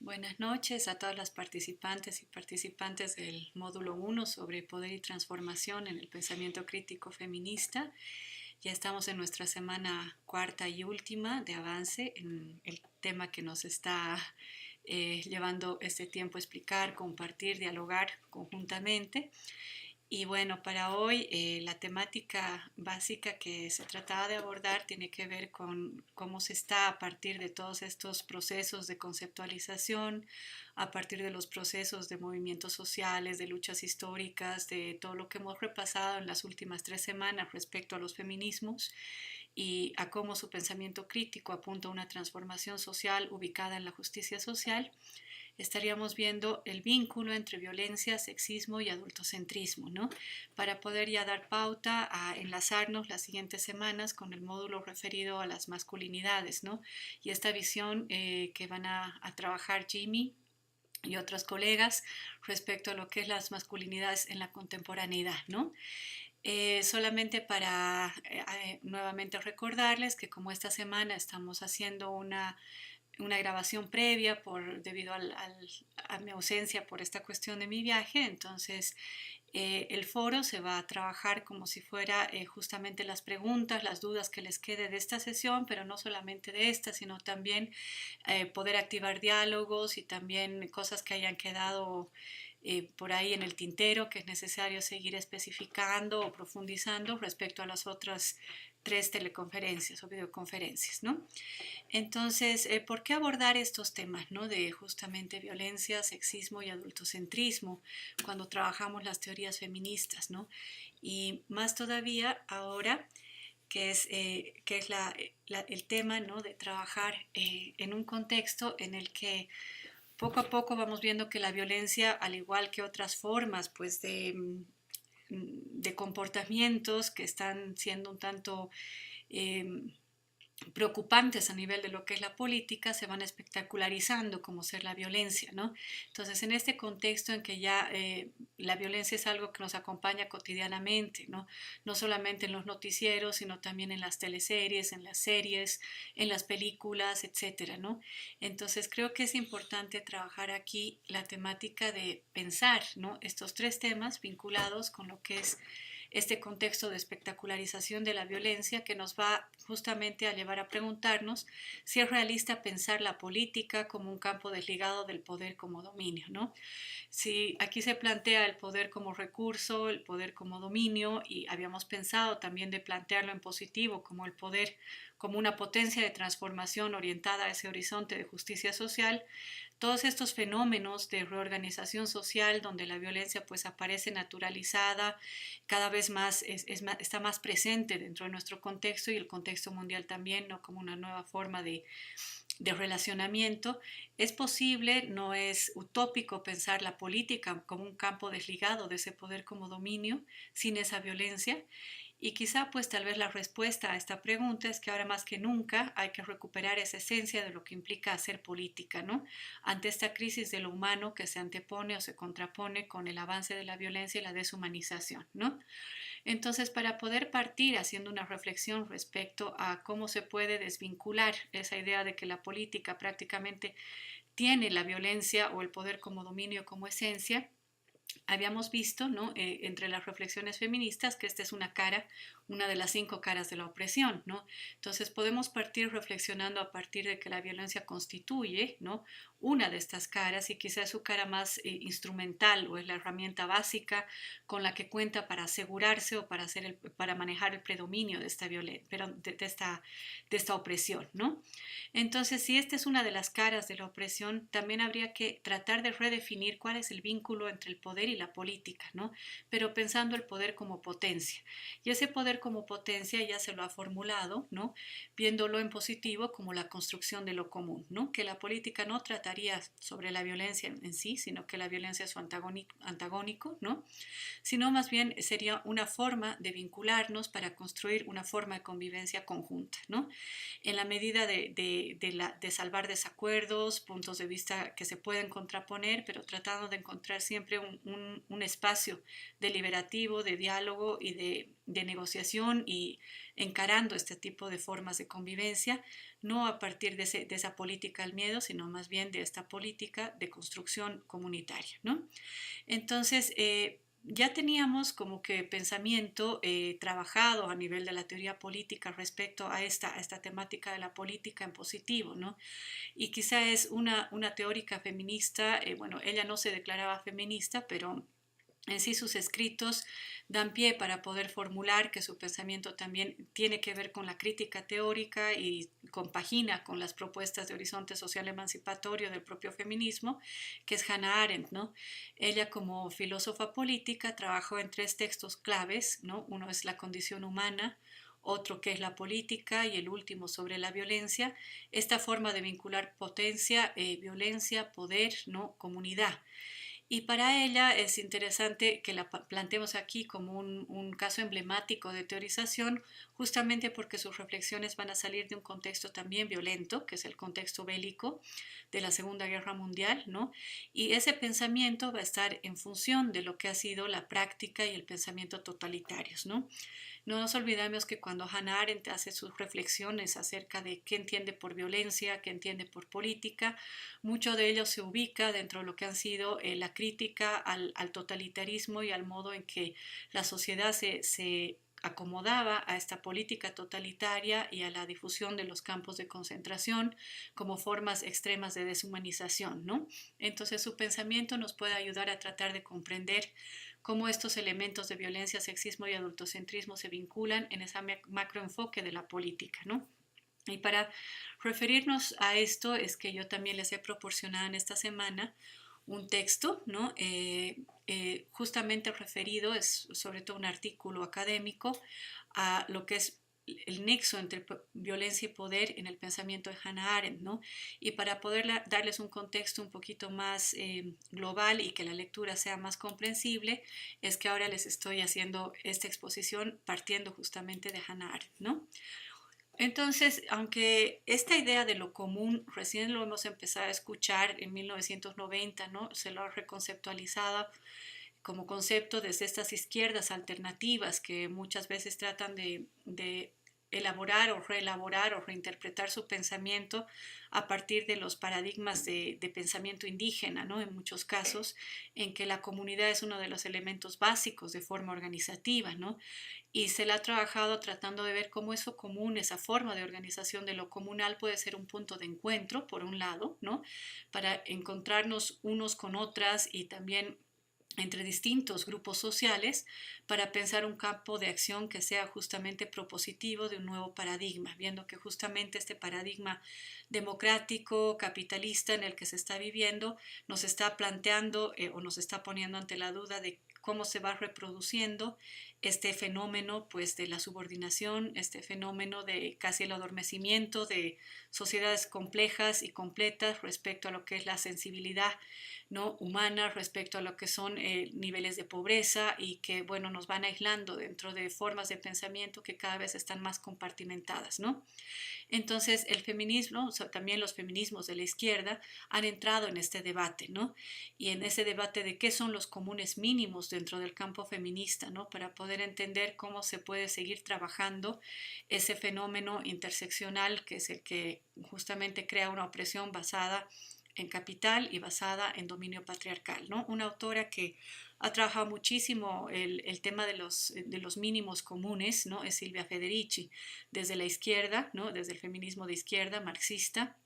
Buenas noches a todas las participantes y participantes del módulo 1 sobre poder y transformación en el pensamiento crítico feminista. Ya estamos en nuestra semana cuarta y última de avance en el tema que nos está llevando este tiempo a explicar, compartir, dialogar conjuntamente. Y bueno, para hoy la temática básica que se trataba de abordar tiene que ver con cómo se está a partir de todos estos procesos de conceptualización, a partir de los procesos de movimientos sociales, de luchas históricas, de todo lo que hemos repasado en las últimas 3 semanas respecto a los feminismos y a cómo su pensamiento crítico apunta a una transformación social ubicada en la justicia social. Estaríamos viendo el vínculo entre violencia, sexismo y adultocentrismo, ¿no? Para poder ya dar pauta a enlazarnos las siguientes semanas con el módulo referido a las masculinidades, ¿no? Y esta visión que van a trabajar Jimmy y otros colegas respecto a lo que es las masculinidades en la contemporaneidad, ¿no? Solamente para nuevamente recordarles que como esta semana estamos haciendo una grabación previa debido a mi ausencia por esta cuestión de mi viaje. Entonces, el foro se va a trabajar como si fuera justamente las preguntas, las dudas que les quede de esta sesión, pero no solamente de esta, sino también poder activar diálogos y también cosas que hayan quedado por ahí en el tintero que es necesario seguir especificando o profundizando respecto a las otras 3 teleconferencias o videoconferencias, ¿no? Entonces, ¿por qué abordar estos temas, ¿no? De justamente violencia, sexismo y adultocentrismo cuando trabajamos las teorías feministas, ¿no? Y más todavía ahora que es el tema, ¿no? De trabajar en un contexto en el que poco a poco vamos viendo que la violencia, al igual que otras formas, pues de comportamientos que están siendo un tanto eh, preocupantes a nivel de lo que es la política se van espectacularizando como ser la violencia, ¿no? Entonces, en este contexto en que ya la violencia es algo que nos acompaña cotidianamente, ¿no? No solamente en los noticieros, sino también en las teleseries, en las series, en las películas, etcétera, ¿no? Entonces, creo que es importante trabajar aquí la temática de pensar, ¿no? Estos 3 temas vinculados con lo que es este contexto de espectacularización de la violencia que nos va justamente a llevar a preguntarnos si es realista pensar la política como un campo desligado del poder como dominio, ¿no? Si aquí se plantea el poder como recurso, el poder como dominio, y habíamos pensado también de plantearlo en positivo como el poder como una potencia de transformación orientada a ese horizonte de justicia social, todos estos fenómenos de reorganización social donde la violencia pues aparece naturalizada, cada vez más, está más presente dentro de nuestro contexto y el contexto mundial también, ¿no? Como una nueva forma de relacionamiento. Es posible, no es utópico pensar la política como un campo desligado de ese poder como dominio, sin esa violencia. Y quizá pues tal vez la respuesta a esta pregunta es que ahora más que nunca hay que recuperar esa esencia de lo que implica hacer política, ¿no? Ante esta crisis de lo humano que se antepone o se contrapone con el avance de la violencia y la deshumanización, ¿no? Entonces, para poder partir haciendo una reflexión respecto a cómo se puede desvincular esa idea de que la política prácticamente tiene la violencia o el poder como dominio, como esencia, habíamos visto, ¿no? Entre las reflexiones feministas, que esta es una de las 5 caras de la opresión, ¿no? Entonces podemos partir reflexionando a partir de que la violencia constituye, ¿no? Una de estas caras y quizás su cara más instrumental o es la herramienta básica con la que cuenta para asegurarse o para manejar el predominio de esta violencia, pero de esta opresión, ¿no? Entonces, si esta es una de las caras de la opresión, también habría que tratar de redefinir cuál es el vínculo entre el poder y la política, ¿no? Pero pensando el poder como potencia. Y ese poder como potencia ya se lo ha formulado, ¿no? Viéndolo en positivo como la construcción de lo común, ¿no? Que la política no trataría sobre la violencia en sí, sino que la violencia es su antagónico, ¿no? Sino más bien sería una forma de vincularnos para construir una forma de convivencia conjunta, ¿no? En la medida de salvar desacuerdos, puntos de vista que se pueden contraponer, pero tratando de encontrar siempre un espacio deliberativo, de diálogo y de negociación y encarando este tipo de formas de convivencia, no a partir de esa política del miedo, sino más bien de esta política de construcción comunitaria, ¿no? Entonces, ya teníamos como que pensamiento trabajado a nivel de la teoría política respecto a esta temática de la política en positivo, ¿no? Y quizá es una teórica feminista, bueno, ella no se declaraba feminista, pero en sí sus escritos dan pie para poder formular que su pensamiento también tiene que ver con la crítica teórica y compagina con las propuestas de horizonte social emancipatorio del propio feminismo, que es Hannah Arendt, ¿no? Ella como filósofa política trabajó en tres textos claves, ¿no? Uno es La condición humana, otro que es la política y el último sobre la violencia, esta forma de vincular potencia, violencia, poder, ¿no? Comunidad. Y para ella es interesante que la planteemos aquí como un caso emblemático de teorización, justamente porque sus reflexiones van a salir de un contexto también violento, que es el contexto bélico de la Segunda Guerra Mundial, ¿no? Y ese pensamiento va a estar en función de lo que ha sido la práctica y el pensamiento totalitarios, ¿no? No nos olvidemos que cuando Hannah Arendt hace sus reflexiones acerca de qué entiende por violencia, qué entiende por política, mucho de ello se ubica dentro de lo que han sido la crítica al totalitarismo y al modo en que la sociedad se acomodaba a esta política totalitaria y a la difusión de los campos de concentración como formas extremas de deshumanización, ¿no? Entonces su pensamiento nos puede ayudar a tratar de comprender cómo estos elementos de violencia, sexismo y adultocentrismo se vinculan en ese macroenfoque de la política, ¿no? Y para referirnos a esto es que yo también les he proporcionado en esta semana un texto, ¿no? Justamente referido, es sobre todo un artículo académico, a lo que es el nexo entre violencia y poder en el pensamiento de Hannah Arendt, ¿no? Y para poder darles un contexto un poquito más global y que la lectura sea más comprensible, es que ahora les estoy haciendo esta exposición partiendo justamente de Hannah Arendt, ¿no? Entonces, aunque esta idea de lo común recién lo hemos empezado a escuchar en 1990, ¿no? Se lo ha reconceptualizado como concepto desde estas izquierdas alternativas que muchas veces tratan de elaborar o reelaborar o reinterpretar su pensamiento a partir de los paradigmas de pensamiento indígena, ¿no? En muchos casos, en que la comunidad es uno de los elementos básicos de forma organizativa, ¿no? Y se la ha trabajado tratando de ver cómo eso común, esa forma de organización de lo comunal puede ser un punto de encuentro, por un lado, ¿no? Para encontrarnos unos con otras y también entre distintos grupos sociales para pensar un campo de acción que sea justamente propositivo de un nuevo paradigma, viendo que justamente este paradigma democrático, capitalista en el que se está viviendo, nos está planteando o nos está poniendo ante la duda de cómo se va reproduciendo este fenómeno pues de la subordinación, este fenómeno de casi el adormecimiento de sociedades complejas y completas respecto a lo que es la sensibilidad, ¿no? Humana, respecto a lo que son niveles de pobreza y que bueno nos van aislando dentro de formas de pensamiento que cada vez están más compartimentadas, ¿no? Entonces, el feminismo, o sea, también los feminismos de la izquierda han entrado en este debate, ¿no? Y en ese debate de qué son los comunes mínimos dentro del campo feminista, ¿no? Para poder entender cómo se puede seguir trabajando ese fenómeno interseccional que es el que justamente crea una opresión basada en capital y basada en dominio patriarcal, ¿no? Una autora que ha trabajado muchísimo el tema de los mínimos comunes, ¿no? Es Silvia Federici, desde la izquierda, ¿no? Desde el feminismo de izquierda, marxista,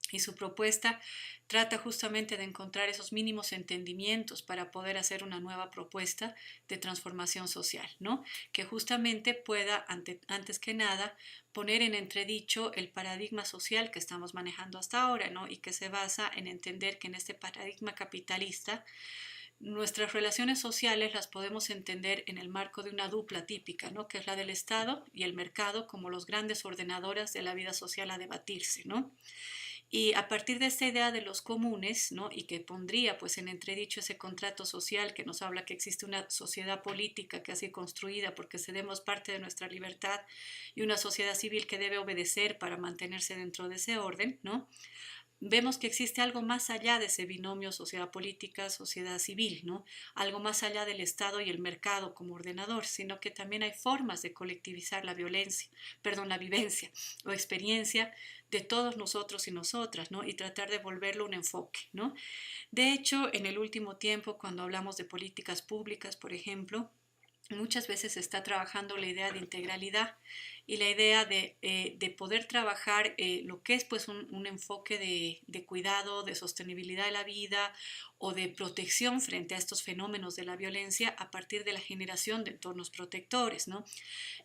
y su propuesta trata justamente de encontrar esos mínimos entendimientos para poder hacer una nueva propuesta de transformación social, ¿no? Que justamente pueda, antes que nada, poner en entredicho el paradigma social que estamos manejando hasta ahora, ¿no? Y que se basa en entender que en este paradigma capitalista nuestras relaciones sociales las podemos entender en el marco de una dupla típica, ¿no? Que es la del Estado y el mercado como los grandes ordenadoras de la vida social a debatirse, ¿no? Y a partir de esta idea de los comunes, ¿no? Y que pondría pues en entredicho ese contrato social que nos habla que existe una sociedad política que ha sido construida porque cedemos parte de nuestra libertad y una sociedad civil que debe obedecer para mantenerse dentro de ese orden, ¿no? vemos que existe algo más allá de ese binomio sociedad política, sociedad civil, ¿no? Algo más allá del Estado y el mercado como ordenador, sino que también hay formas de colectivizar la violencia, perdón, la vivencia o experiencia de todos nosotros y nosotras, ¿no? Y tratar de volverlo un enfoque, ¿no? De hecho, en el último tiempo, cuando hablamos de políticas públicas, por ejemplo, muchas veces se está trabajando la idea de integralidad y la idea de poder trabajar lo que es pues un enfoque de cuidado, de sostenibilidad de la vida o de protección frente a estos fenómenos de la violencia a partir de la generación de entornos protectores, ¿no?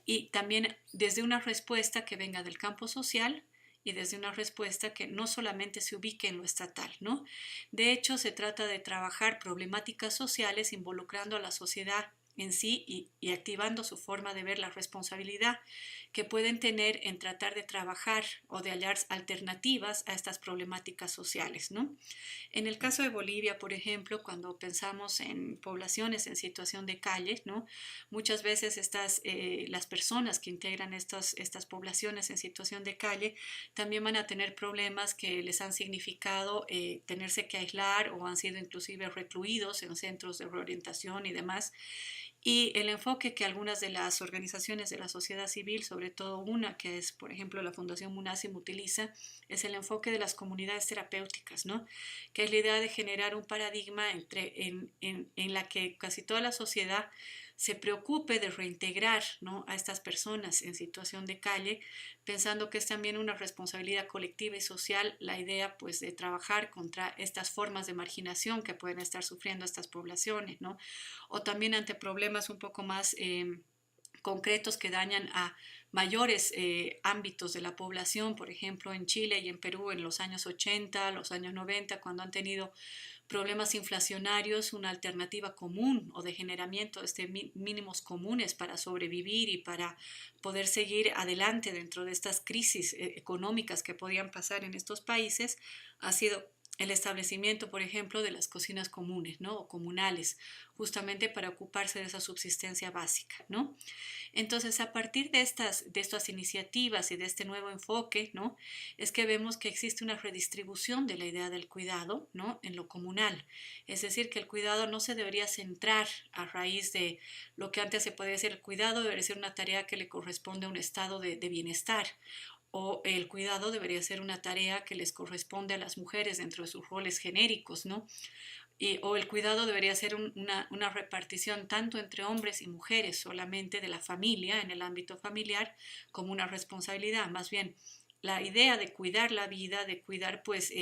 Y también desde una respuesta que venga del campo social y desde una respuesta que no solamente se ubique en lo estatal, ¿no? De hecho, se trata de trabajar problemáticas sociales involucrando a la sociedad en sí y activando su forma de ver la responsabilidad que pueden tener en tratar de trabajar o de hallar alternativas a estas problemáticas sociales, ¿no? En el caso de Bolivia, por ejemplo, cuando pensamos en poblaciones en situación de calle, ¿no? Muchas veces las personas que integran estas poblaciones en situación de calle también van a tener problemas que les han significado tenerse que aislar o han sido inclusive recluidos en centros de reorientación y demás. Y el enfoque que algunas de las organizaciones de la sociedad civil, sobre todo una que es, por ejemplo, la Fundación Munasim utiliza, es el enfoque de las comunidades terapéuticas, ¿no? Que es la idea de generar un paradigma en la que casi toda la sociedad se preocupe de reintegrar, ¿no?, a estas personas en situación de calle, pensando que es también una responsabilidad colectiva y social la idea pues de trabajar contra estas formas de marginación que pueden estar sufriendo estas poblaciones, ¿no? O también ante problemas un poco más concretos que dañan a mayores ámbitos de la población, por ejemplo en Chile y en Perú en los años 80, los años 90, cuando han tenido problemas inflacionarios, una alternativa común o de generamiento de mínimos comunes para sobrevivir y para poder seguir adelante dentro de estas crisis económicas que podían pasar en estos países, ha sido el establecimiento, por ejemplo, de las cocinas comunes, ¿no?, o comunales, justamente para ocuparse de esa subsistencia básica, ¿no? Entonces, a partir de estas iniciativas y de este nuevo enfoque, ¿no?, es que vemos que existe una redistribución de la idea del cuidado, ¿no?, en lo comunal. Es decir, que el cuidado no se debería centrar a raíz de lo que antes se podía decir, el cuidado debería ser una tarea que le corresponde a un estado de bienestar, o el cuidado debería ser una tarea que les corresponde a las mujeres dentro de sus roles genéricos, ¿no? O el cuidado debería ser una repartición tanto entre hombres y mujeres solamente de la familia, en el ámbito familiar, como una responsabilidad. Más bien, la idea de cuidar la vida, de cuidar pues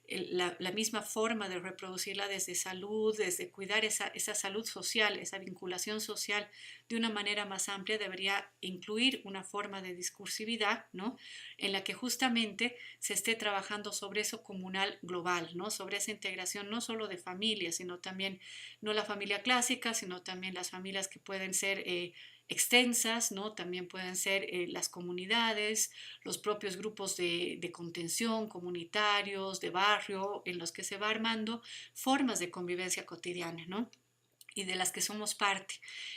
la misma forma de reproducirla desde salud, desde cuidar esa salud social, esa vinculación social de una manera más amplia, debería incluir una forma de discursividad, ¿no?, en la que justamente se esté trabajando sobre eso comunal global, ¿no?, sobre esa integración no solo de familias, sino también, no la familia clásica, sino también las familias que pueden ser extensas, ¿no? También pueden ser las comunidades, los propios grupos de contención comunitarios, de barrio, en los que se va armando formas de convivencia cotidiana, ¿no?, y de las que somos parte.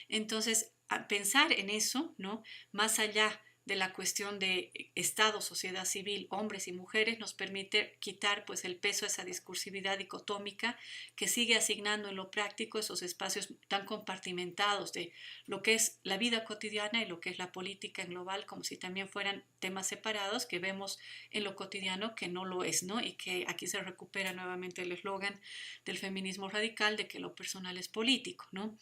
Entonces, pensar en eso, ¿no?, más allá de la cuestión de Estado, sociedad civil, hombres y mujeres, nos permite quitar pues el peso a esa discursividad dicotómica que sigue asignando en lo práctico esos espacios tan compartimentados de lo que es la vida cotidiana y lo que es la política en global, como si también fueran temas separados que vemos en lo cotidiano que no lo es, ¿no? Y que aquí se recupera nuevamente el eslogan del feminismo radical de que lo personal es político, ¿no?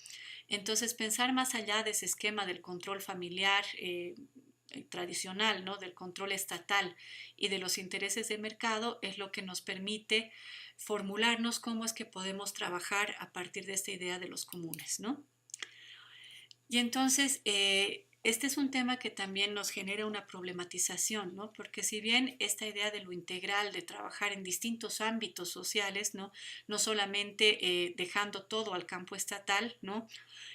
Entonces, pensar más allá de ese esquema del control familiar tradicional, ¿no?, del control estatal y de los intereses de mercado es lo que nos permite formularnos cómo es que podemos trabajar a partir de esta idea de los comunes, ¿no? Y entonces, este es un tema que también nos genera una problematización, ¿no? Porque si bien esta idea de lo integral, de trabajar en distintos ámbitos sociales, ¿no? No solamente dejando todo al campo estatal, ¿no?,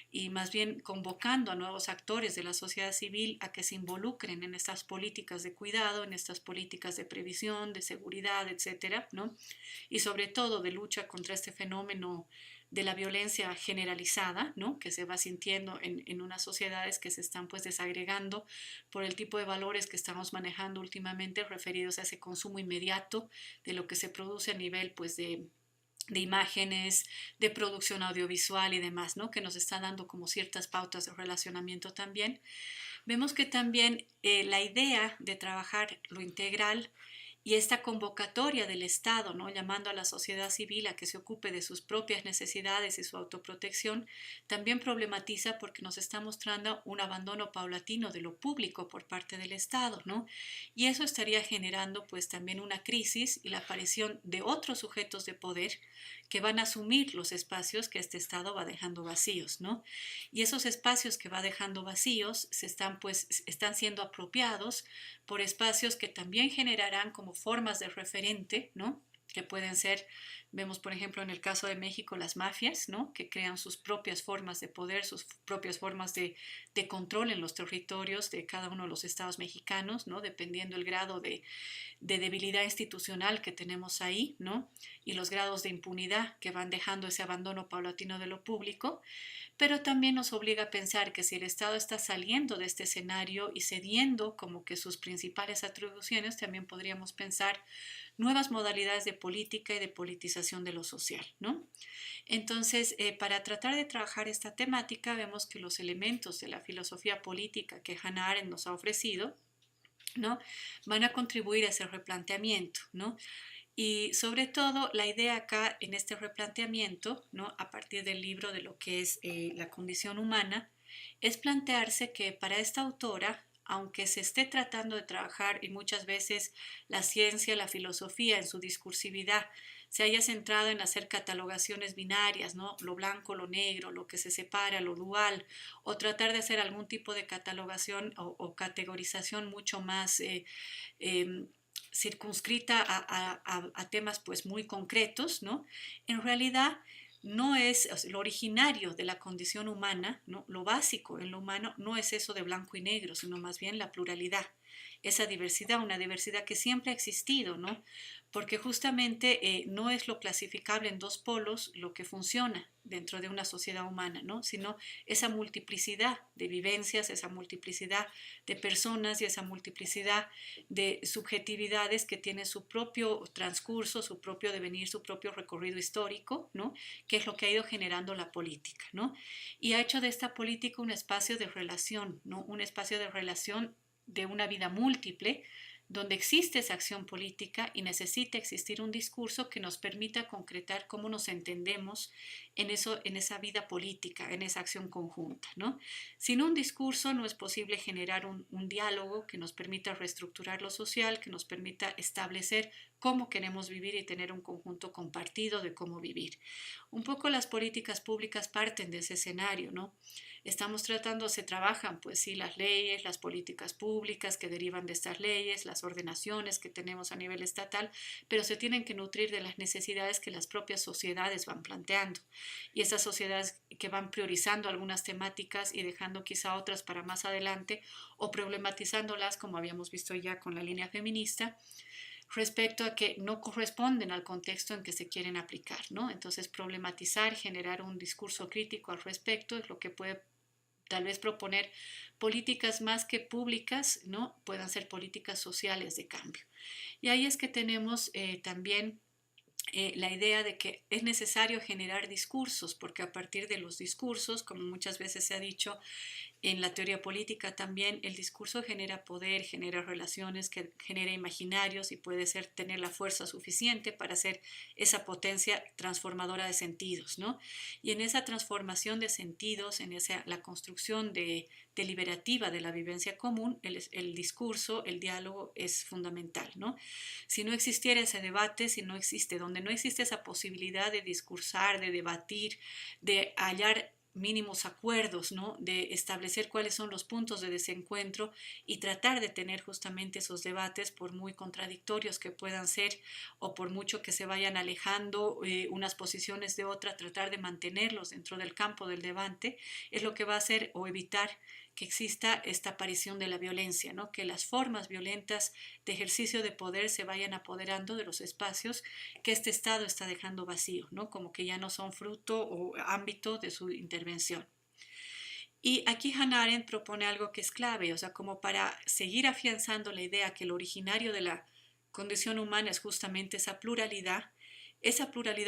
y más bien convocando a nuevos actores de la sociedad civil a que se involucren en estas políticas de cuidado, en estas políticas de previsión, de seguridad, etcétera, ¿no? Y sobre todo de lucha contra este fenómeno de la violencia generalizada, ¿no? Que se va sintiendo en unas sociedades que se están pues desagregando por el tipo de valores que estamos manejando últimamente referidos a ese consumo inmediato de lo que se produce a nivel pues de imágenes, de producción audiovisual y demás, ¿no? Que nos está dando como ciertas pautas de relacionamiento también. Vemos que también la idea de trabajar lo integral y esta convocatoria del Estado, ¿no? Llamando a la sociedad civil a que se ocupe de sus propias necesidades y su autoprotección, también problematiza porque nos está mostrando un abandono paulatino de lo público por parte del Estado, ¿no? Y eso estaría generando pues también una crisis y la aparición de otros sujetos de poder que van a asumir los espacios que este Estado va dejando vacíos, ¿no? Y esos espacios que va dejando vacíos están siendo apropiados por espacios que también generarán como formas de referente, ¿no? Que pueden ser, vemos por ejemplo en el caso de México las mafias, ¿no? Que crean sus propias formas de poder, sus propias formas de control en los territorios de cada uno de los estados mexicanos, ¿no? Dependiendo el grado de debilidad institucional que tenemos ahí, ¿no? Y los grados de impunidad que van dejando ese abandono paulatino de lo público, pero también nos obliga a pensar que si el Estado está saliendo de este escenario y cediendo como que sus principales atribuciones, también podríamos pensar nuevas modalidades de política y de politización de lo social, ¿no? Entonces, para tratar de trabajar esta temática, vemos que los elementos de la filosofía política que Hannah Arendt nos ha ofrecido, ¿no? Van a contribuir a ese replanteamiento, ¿no? Y sobre todo la idea acá en este replanteamiento, ¿no? A partir del libro de lo que es la condición humana, es plantearse que para esta autora, aunque se esté tratando de trabajar y muchas veces la ciencia, la filosofía en su discursividad se haya centrado en hacer catalogaciones binarias, ¿no? Lo blanco, lo negro, lo que se separa, lo dual, o tratar de hacer algún tipo de catalogación o categorización mucho más eh, circunscrita a temas pues muy concretos, ¿no? En realidad no es, o sea, lo originario de la condición humana, ¿no? Lo básico en lo humano no es eso de blanco y negro, sino más bien la pluralidad, esa diversidad, una diversidad que siempre ha existido, ¿no? Porque justamente no es lo clasificable en dos polos lo que funciona dentro de una sociedad humana, ¿no? Sino esa multiplicidad de vivencias, esa multiplicidad de personas y esa multiplicidad de subjetividades que tiene su propio transcurso, su propio devenir, su propio recorrido histórico, ¿no? Que es lo que ha ido generando la política, ¿no? Y ha hecho de esta política un espacio de relación, ¿no? Un espacio de relación de una vida múltiple, donde existe esa acción política y necesita existir un discurso que nos permita concretar cómo nos entendemos en esa vida política, en esa acción conjunta, ¿no? Sin un discurso no es posible generar un diálogo que nos permita reestructurar lo social, que nos permita establecer cómo queremos vivir y tener un conjunto compartido de cómo vivir. Un poco las políticas públicas parten de ese escenario, ¿no? Estamos tratando, se trabajan, pues sí, las leyes, las políticas públicas que derivan de estas leyes, las ordenaciones que tenemos a nivel estatal, pero se tienen que nutrir de las necesidades que las propias sociedades van planteando. Y esas sociedades que van priorizando algunas temáticas y dejando quizá otras para más adelante o problematizándolas, como habíamos visto ya con la línea feminista, respecto a que no corresponden al contexto en que se quieren aplicar, ¿no? Entonces, problematizar, generar un discurso crítico al respecto es lo que puede tal vez proponer políticas más que públicas, ¿no? Puedan ser políticas sociales de cambio. Y ahí es que tenemos también la idea de que es necesario generar discursos, porque a partir de los discursos, como muchas veces se ha dicho, en la teoría política también el discurso genera poder, genera relaciones, que genera imaginarios y puede ser tener la fuerza suficiente para ser esa potencia transformadora de sentidos, ¿no? Y en esa transformación de sentidos, en esa, la construcción deliberativa de la vivencia común, el discurso, el diálogo es fundamental, ¿no? Si no existiera ese debate, si no existe, donde no existe esa posibilidad de discursar, de debatir, de hallar mínimos acuerdos, ¿no? De establecer cuáles son los puntos de desencuentro y tratar de tener justamente esos debates, por muy contradictorios que puedan ser o por mucho que se vayan alejando unas posiciones de otra, tratar de mantenerlos dentro del campo del debate es lo que va a hacer o evitar que exista esta aparición de la violencia, ¿no? Que las formas violentas de ejercicio de poder se vayan apoderando de los espacios que este Estado está dejando vacío, ¿no? Como que ya no son fruto o ámbito de su intervención. Y aquí Hannah Arendt propone algo que es clave, o sea, como para seguir afianzando la idea que lo originario de la condición humana es justamente esa pluralidad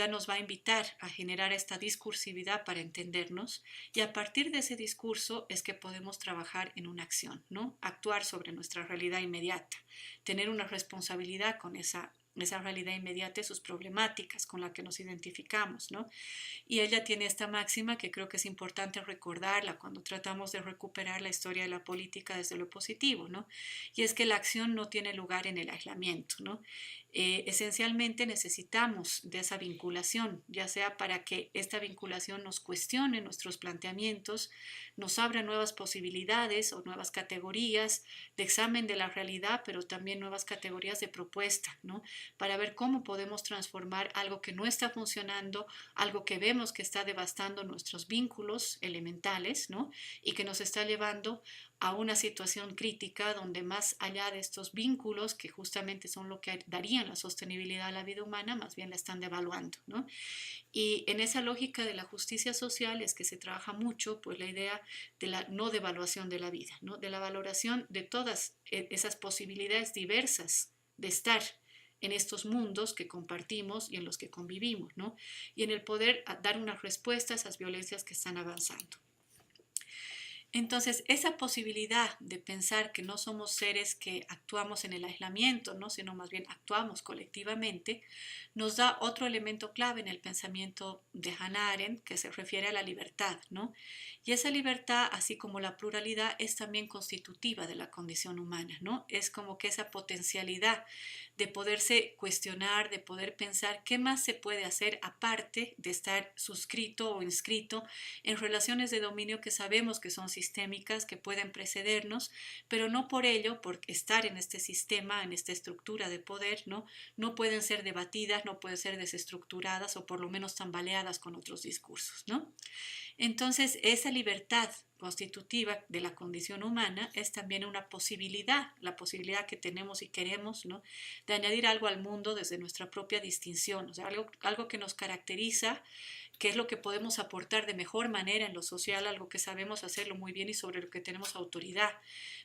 nos va a invitar a generar esta discursividad para entendernos y a partir de ese discurso es que podemos trabajar en una acción, ¿no? Actuar sobre nuestra realidad inmediata, tener una responsabilidad con esa realidad inmediata y sus problemáticas con la que nos identificamos, ¿no? Y ella tiene esta máxima que creo que es importante recordarla cuando tratamos de recuperar la historia de la política desde lo positivo, ¿no? Y es que la acción no tiene lugar en el aislamiento, ¿no? Esencialmente necesitamos de esa vinculación, ya sea para que esta vinculación nos cuestione nuestros planteamientos, nos abra nuevas posibilidades o nuevas categorías de examen de la realidad, pero también nuevas categorías de propuesta, ¿no? Para ver cómo podemos transformar algo que no está funcionando, algo que vemos que está devastando nuestros vínculos elementales, ¿no? Y que nos está llevando a una situación crítica donde más allá de estos vínculos, que justamente son lo que darían la sostenibilidad a la vida humana, más bien la están devaluando, ¿no? Y en esa lógica de la justicia social es que se trabaja mucho pues la idea de la no devaluación de la vida, ¿no? De la valoración de todas esas posibilidades diversas de estar en estos mundos que compartimos y en los que convivimos, ¿no? Y en el poder dar una respuesta a esas violencias que están avanzando. Entonces, esa posibilidad de pensar que no somos seres que actuamos en el aislamiento, ¿no? Sino más bien actuamos colectivamente, nos da otro elemento clave en el pensamiento de Hannah Arendt que se refiere a la libertad, ¿no? Y esa libertad, así como la pluralidad, es también constitutiva de la condición humana, ¿no? Es como que esa potencialidad de poderse cuestionar, de poder pensar qué más se puede hacer aparte de estar suscrito o inscrito en relaciones de dominio que sabemos que son sistémicas, que pueden precedernos, pero no por ello, por estar en este sistema, en esta estructura de poder, ¿no? No pueden ser debatidas, no pueden ser desestructuradas o por lo menos tambaleadas con otros discursos, ¿no? Entonces, esa libertad constitutiva de la condición humana es también una posibilidad, la posibilidad que tenemos y queremos, ¿no? De añadir algo al mundo desde nuestra propia distinción, o sea, algo que nos caracteriza, que es lo que podemos aportar de mejor manera en lo social, algo que sabemos hacerlo muy bien y sobre lo que tenemos autoridad,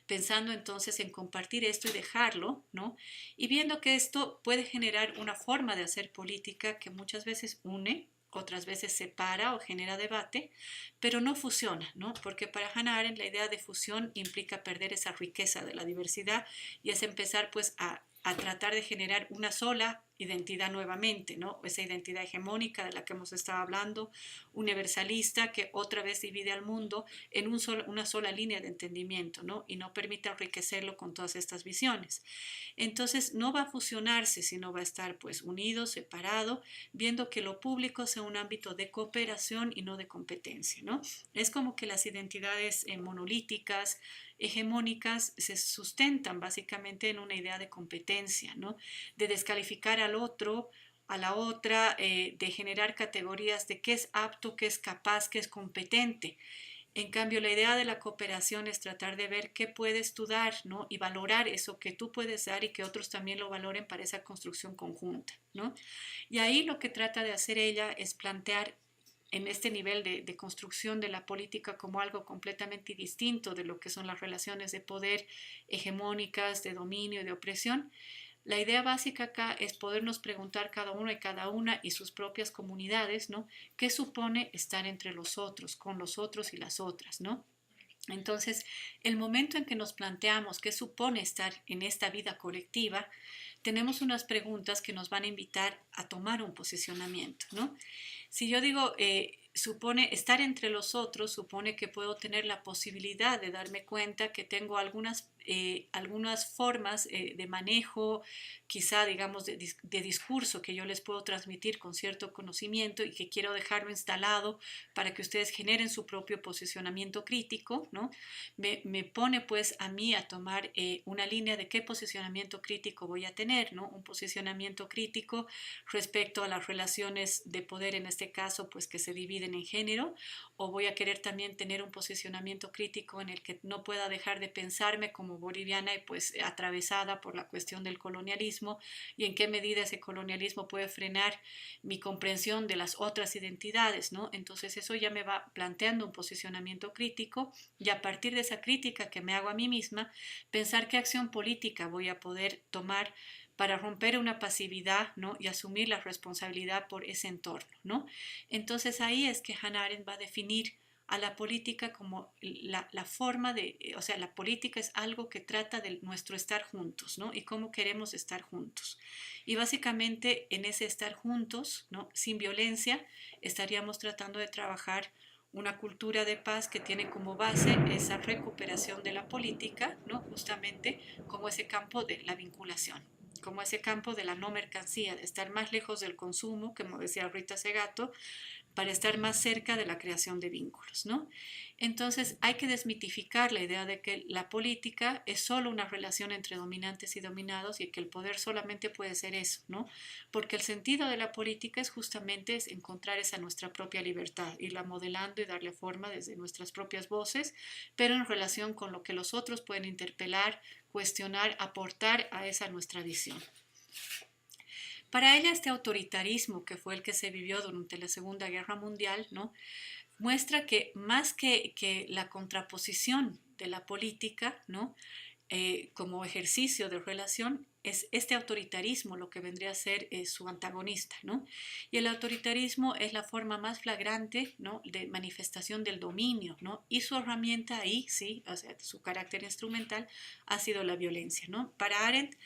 pensando entonces en compartir esto y dejarlo, ¿no? Y viendo que esto puede generar una forma de hacer política que muchas veces une, otras veces separa o genera debate, pero no fusiona, ¿no? Porque para Hannah Arendt la idea de fusión implica perder esa riqueza de la diversidad y es empezar pues a tratar de generar una sola identidad nuevamente, ¿no? Esa identidad hegemónica de la que hemos estado hablando, universalista, que otra vez divide al mundo en una sola línea de entendimiento, ¿no? Y no permite enriquecerlo con todas estas visiones. Entonces no va a fusionarse, sino va a estar pues unido, separado, viendo que lo público sea un ámbito de cooperación y no de competencia, ¿no? Es como que las identidades monolíticas, hegemónicas, se sustentan básicamente en una idea de competencia, ¿no? De descalificar al otro, a la otra, de generar categorías de qué es apto, qué es capaz, qué es competente. En cambio, la idea de la cooperación es tratar de ver qué puedes tú dar, ¿no? Y valorar eso que tú puedes dar y que otros también lo valoren para esa construcción conjunta, ¿no? Y ahí lo que trata de hacer ella es plantear en este nivel de construcción de la política como algo completamente distinto de lo que son las relaciones de poder hegemónicas, de dominio y de opresión. La idea básica acá es podernos preguntar cada uno y cada una y sus propias comunidades, ¿no? ¿Qué supone estar entre los otros, con los otros y las otras, ¿no? Entonces, el momento en que nos planteamos qué supone estar en esta vida colectiva, tenemos unas preguntas que nos van a invitar a tomar un posicionamiento, ¿no? Si yo digo, supone estar entre los otros, supone que puedo tener la posibilidad de darme cuenta que tengo algunas formas de manejo quizá, digamos, de discurso que yo les puedo transmitir con cierto conocimiento y que quiero dejarlo instalado para que ustedes generen su propio posicionamiento crítico, ¿no? Me pone pues a mí a tomar una línea de qué posicionamiento crítico voy a tener, ¿no? Un posicionamiento crítico respecto a las relaciones de poder, en este caso, pues que se dividen en género, o voy a querer también tener un posicionamiento crítico en el que no pueda dejar de pensarme como boliviana y pues atravesada por la cuestión del colonialismo y en qué medida ese colonialismo puede frenar mi comprensión de las otras identidades, ¿no? Entonces eso ya me va planteando un posicionamiento crítico y a partir de esa crítica que me hago a mí misma, pensar qué acción política voy a poder tomar para romper una pasividad, ¿no? Y asumir la responsabilidad por ese entorno, ¿no? Entonces ahí es que Hannah Arendt va a definir a la política como la forma de, o sea, la política es algo que trata de nuestro estar juntos, ¿no? Y cómo queremos estar juntos. Y básicamente en ese estar juntos, ¿no? Sin violencia, estaríamos tratando de trabajar una cultura de paz que tiene como base esa recuperación de la política, ¿no? Justamente como ese campo de la vinculación, como ese campo de la no mercancía, de estar más lejos del consumo, como decía Rita Segato, para estar más cerca de la creación de vínculos, ¿no? Entonces hay que desmitificar la idea de que la política es solo una relación entre dominantes y dominados y que el poder solamente puede ser eso, ¿no? Porque el sentido de la política es justamente es encontrar esa nuestra propia libertad, irla modelando y darle forma desde nuestras propias voces, pero en relación con lo que los otros pueden interpelar, cuestionar, aportar a esa nuestra visión. Para ella este autoritarismo que fue el que se vivió durante la Segunda Guerra Mundial, ¿no? Muestra que más que la contraposición de la política, ¿no? Como ejercicio de relación, es este autoritarismo lo que vendría a ser su antagonista, ¿no? Y el autoritarismo es la forma más flagrante, ¿no? De manifestación del dominio, ¿no? Y su herramienta ahí, sí, o sea, su carácter instrumental ha sido la violencia, ¿no? Para Arendt,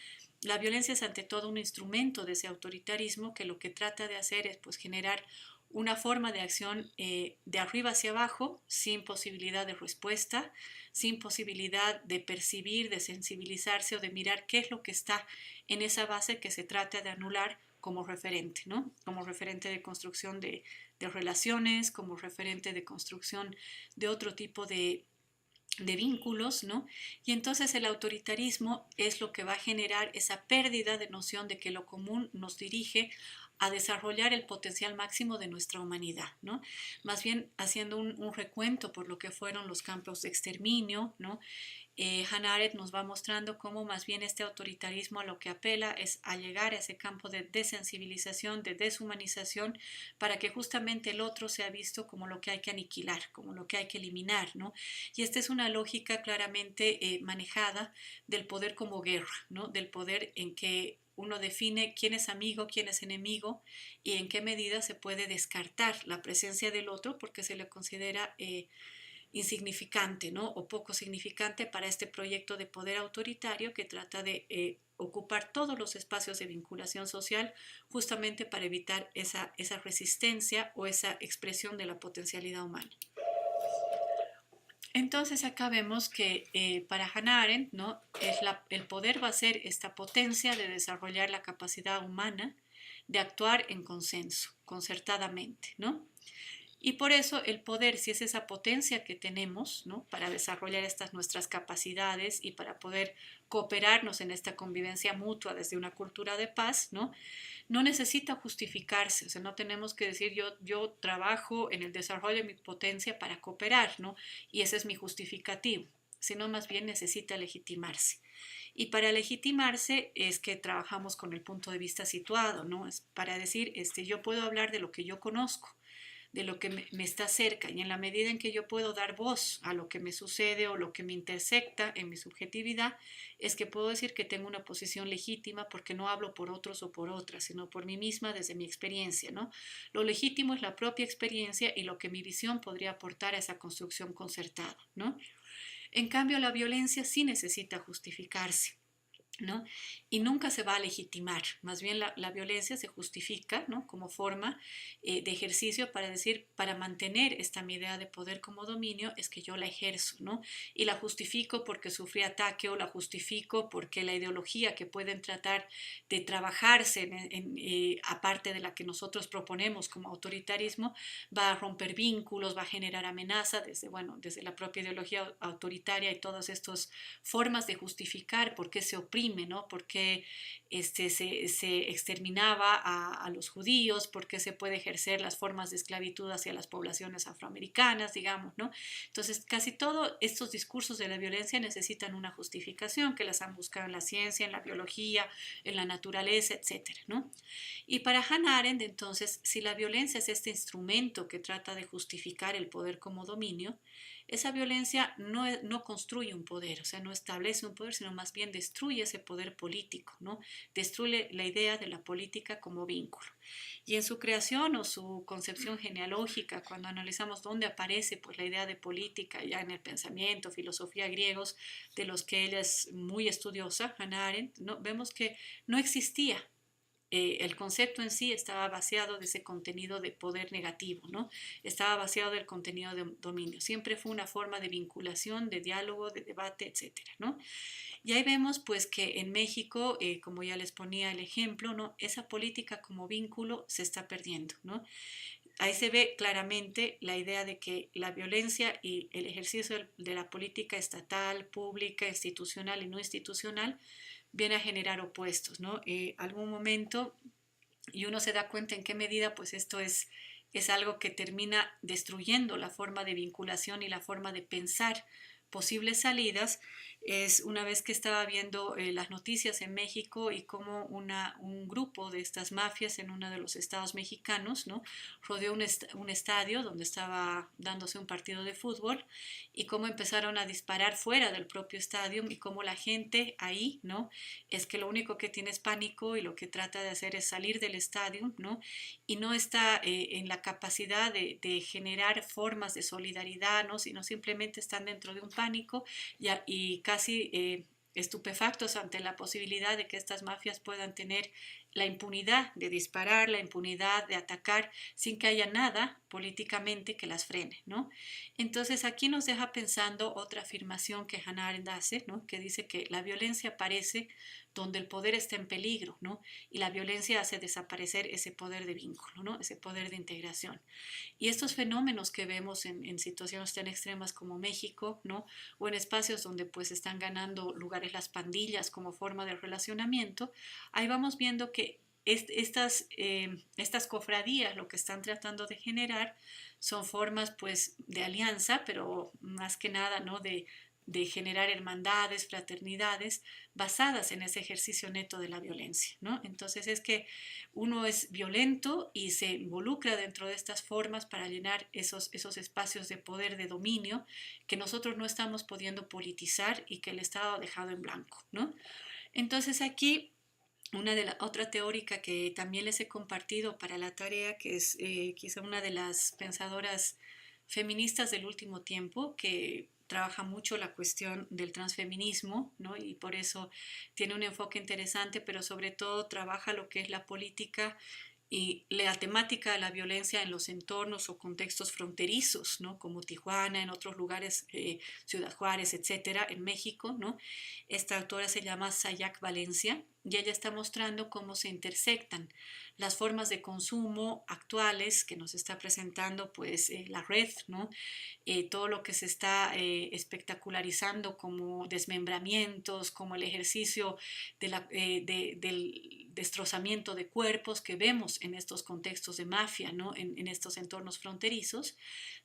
la violencia es ante todo un instrumento de ese autoritarismo que lo que trata de hacer es pues generar una forma de acción de arriba hacia abajo, sin posibilidad de respuesta, sin posibilidad de percibir, de sensibilizarse o de mirar qué es lo que está en esa base que se trata de anular como referente, ¿no? Como referente de construcción de relaciones, como referente de construcción de otro tipo de vínculos, ¿no? Y entonces el autoritarismo es lo que va a generar esa pérdida de noción de que lo común nos dirige a desarrollar el potencial máximo de nuestra humanidad, ¿no? Más bien haciendo un recuento por lo que fueron los campos de exterminio, ¿no? Hannah Arendt nos va mostrando cómo más bien este autoritarismo a lo que apela es a llegar a ese campo de desensibilización, de deshumanización, para que justamente el otro sea visto como lo que hay que aniquilar, como lo que hay que eliminar, ¿no? Y esta es una lógica claramente manejada del poder como guerra, ¿no? Del poder en que uno define quién es amigo, quién es enemigo y en qué medida se puede descartar la presencia del otro porque se le considera insignificante, ¿no? O poco significante para este proyecto de poder autoritario que trata de ocupar todos los espacios de vinculación social justamente para evitar esa resistencia o esa expresión de la potencialidad humana. Entonces acá vemos que para Hannah Arendt, ¿no? El poder va a ser esta potencia de desarrollar la capacidad humana de actuar en consenso, concertadamente, ¿no? Y por eso el poder, si es esa potencia que tenemos, ¿no? Para desarrollar estas nuestras capacidades y para poder cooperarnos en esta convivencia mutua desde una cultura de paz, ¿no? No necesita justificarse, o sea, no tenemos que decir yo trabajo en el desarrollo de mi potencia para cooperar, ¿no? Y ese es mi justificativo, sino más bien necesita legitimarse. Y para legitimarse es que trabajamos con el punto de vista situado, ¿no? Es para decir, yo puedo hablar de lo que yo conozco, de lo que me está cerca y en la medida en que yo puedo dar voz a lo que me sucede o lo que me intersecta en mi subjetividad, es que puedo decir que tengo una posición legítima porque no hablo por otros o por otras, sino por mí misma desde mi experiencia, ¿no? Lo legítimo es la propia experiencia y lo que mi visión podría aportar a esa construcción concertada, ¿no? En cambio, la violencia sí necesita justificarse. ¿no? Y nunca se va a legitimar, más bien la violencia se justifica, ¿no? Como forma de ejercicio para decir, para mantener esta mi idea de poder como dominio, es que yo la ejerzo, ¿no? Y la justifico porque sufrí ataque o la justifico porque la ideología que pueden tratar de trabajarse aparte de la que nosotros proponemos como autoritarismo, va a romper vínculos, va a generar amenaza desde, bueno, desde la propia ideología autoritaria y todas estas formas de justificar por qué se oprime, ¿no? Por qué se exterminaba a los judíos, por qué se puede ejercer las formas de esclavitud hacia las poblaciones afroamericanas, digamos, ¿no? Entonces, casi todos estos discursos de la violencia necesitan una justificación que las han buscado en la ciencia, en la biología, en la naturaleza, etcétera, ¿no? Y para Hannah Arendt, entonces, si la violencia es este instrumento que trata de justificar el poder como dominio, esa violencia no construye un poder, o sea, no establece un poder, sino más bien destruye ese poder político, ¿no? Destruye la idea de la política como vínculo. Y en su creación o su concepción genealógica, cuando analizamos dónde aparece pues, la idea de política, ya en el pensamiento, filosofía griegos, de los que ella es muy estudiosa, Hannah Arendt, ¿no? Vemos que no existía el concepto en sí estaba vaciado de ese contenido de poder negativo, ¿no? Estaba vaciado del contenido de dominio. Siempre fue una forma de vinculación, de diálogo, de debate, etcétera, ¿no? Y ahí vemos pues que en México, como ya les ponía el ejemplo, ¿no? Esa política como vínculo se está perdiendo, ¿no? Ahí se ve claramente la idea de que la violencia y el ejercicio de la política estatal, pública, institucional y no institucional viene a generar opuestos, ¿no? Algún momento y uno se da cuenta en qué medida pues esto es algo que termina destruyendo la forma de vinculación y la forma de pensar posibles salidas, es una vez que estaba viendo las noticias en México y cómo un grupo de estas mafias en uno de los estados mexicanos, ¿no? Rodeó un estadio donde estaba dándose un partido de fútbol y cómo empezaron a disparar fuera del propio estadio y cómo la gente ahí, ¿no? Es que lo único que tiene es pánico y lo que trata de hacer es salir del estadio, ¿no? Y no está en la capacidad de generar formas de solidaridad, ¿no? Sino simplemente están dentro de un pánico y casi estupefactos ante la posibilidad de que estas mafias puedan tener la impunidad de disparar, la impunidad de atacar sin que haya nada políticamente que las frene, ¿no? Entonces aquí nos deja pensando otra afirmación que Hannah Arendt hace, ¿no? Que dice que la violencia aparece donde el poder está en peligro, ¿no? Y la violencia hace desaparecer ese poder de vínculo, ¿no? Ese poder de integración. Y estos fenómenos que vemos en situaciones tan extremas como México, ¿no? O en espacios donde pues están ganando lugares las pandillas como forma de relacionamiento, ahí vamos viendo que estas cofradías lo que están tratando de generar son formas pues de alianza, pero más que nada, ¿no? De generar hermandades, fraternidades, basadas en ese ejercicio neto de la violencia, ¿no? Entonces es que uno es violento y se involucra dentro de estas formas para llenar esos espacios de poder, de dominio, que nosotros no estamos pudiendo politizar y que el Estado ha dejado en blanco, ¿no? Entonces aquí otra teórica que también les he compartido para la tarea, que es quizá una de las pensadoras feministas del último tiempo, que trabaja mucho la cuestión del transfeminismo, ¿no? Y por eso tiene un enfoque interesante, pero sobre todo trabaja lo que es la política y la temática de la violencia en los entornos o contextos fronterizos, ¿no? Como Tijuana, en otros lugares, Ciudad Juárez, etcétera, en México, ¿no? Esta autora se llama Sayak Valencia y ella está mostrando cómo se intersectan las formas de consumo actuales que nos está presentando pues la red, ¿no? Todo lo que se está espectacularizando como desmembramientos, como el ejercicio del destrozamiento de cuerpos que vemos en estos contextos de mafia, ¿no? En estos entornos fronterizos,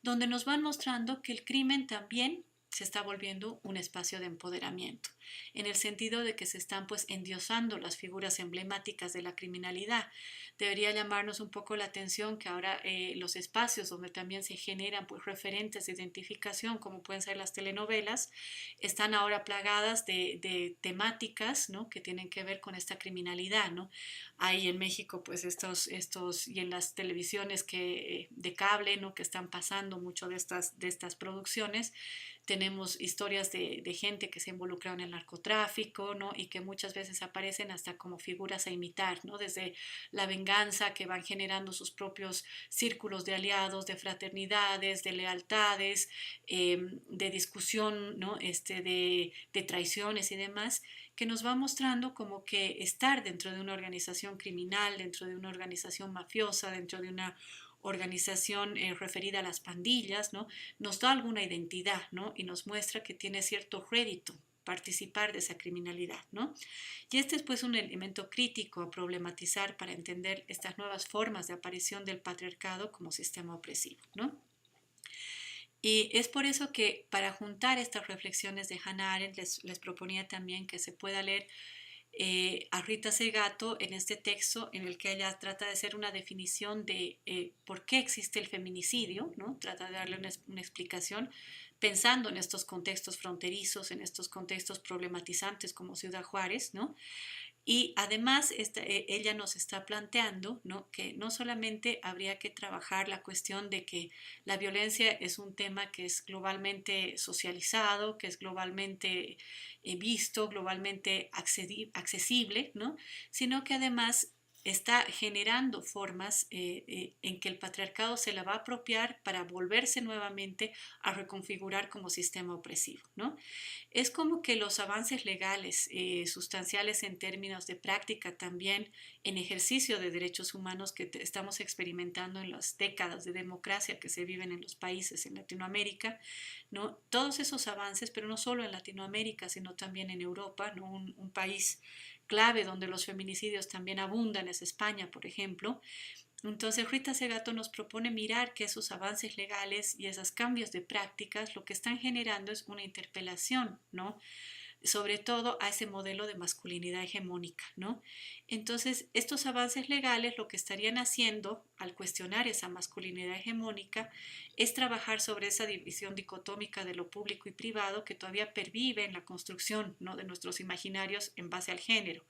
donde nos van mostrando que el crimen también se está volviendo un espacio de empoderamiento, en el sentido de que se están pues endiosando las figuras emblemáticas de la criminalidad. Debería llamarnos un poco la atención que ahora los espacios donde también se generan pues referentes de identificación, como pueden ser las telenovelas, están ahora plagadas de temáticas, ¿no? Que tienen que ver con esta criminalidad, ¿no? Hay en México pues y en las televisiones de cable, ¿no? Que están pasando mucho de estas producciones, tenemos historias de gente que se involucra en el narcotráfico, ¿no? Y que muchas veces aparecen hasta como figuras a imitar, ¿no? Desde la venganza, que van generando sus propios círculos de aliados, de fraternidades, de lealtades, de discusión, ¿no? De traiciones y demás, que nos va mostrando como que estar dentro de una organización criminal, dentro de una organización mafiosa, dentro de una organización referida a las pandillas, ¿no? Nos da alguna identidad, ¿no? Y nos muestra que tiene cierto rédito participar de esa criminalidad, ¿no? Y este es pues un elemento crítico a problematizar para entender estas nuevas formas de aparición del patriarcado como sistema opresivo, ¿no? Y es por eso que para juntar estas reflexiones de Hannah Arendt les proponía también que se pueda leer a Rita Segato en este texto en el que ella trata de hacer una definición de por qué existe el feminicidio, ¿no? Trata de darle una explicación pensando en estos contextos fronterizos, en estos contextos problematizantes como Ciudad Juárez, ¿no? Y además ella nos está planteando, ¿no? Que no solamente habría que trabajar la cuestión de que la violencia es un tema que es globalmente socializado, que es globalmente visto, globalmente accesible, ¿no? Sino que además está generando formas en que el patriarcado se la va a apropiar para volverse nuevamente a reconfigurar como sistema opresivo, ¿no? Es como que los avances legales sustanciales en términos de práctica también en ejercicio de derechos humanos que estamos experimentando en las décadas de democracia que se viven en los países en Latinoamérica, ¿no? Todos esos avances, pero no solo en Latinoamérica, sino también en Europa, ¿no? Un país clave donde los feminicidios también abundan es España, por ejemplo. Entonces Rita Segato nos propone mirar que esos avances legales y esos cambios de prácticas lo que están generando es una interpelación, ¿no? Sobre todo a ese modelo de masculinidad hegemónica, ¿no? Entonces, estos avances legales lo que estarían haciendo al cuestionar esa masculinidad hegemónica es trabajar sobre esa división dicotómica de lo público y privado que todavía pervive en la construcción, ¿no? De nuestros imaginarios en base al género,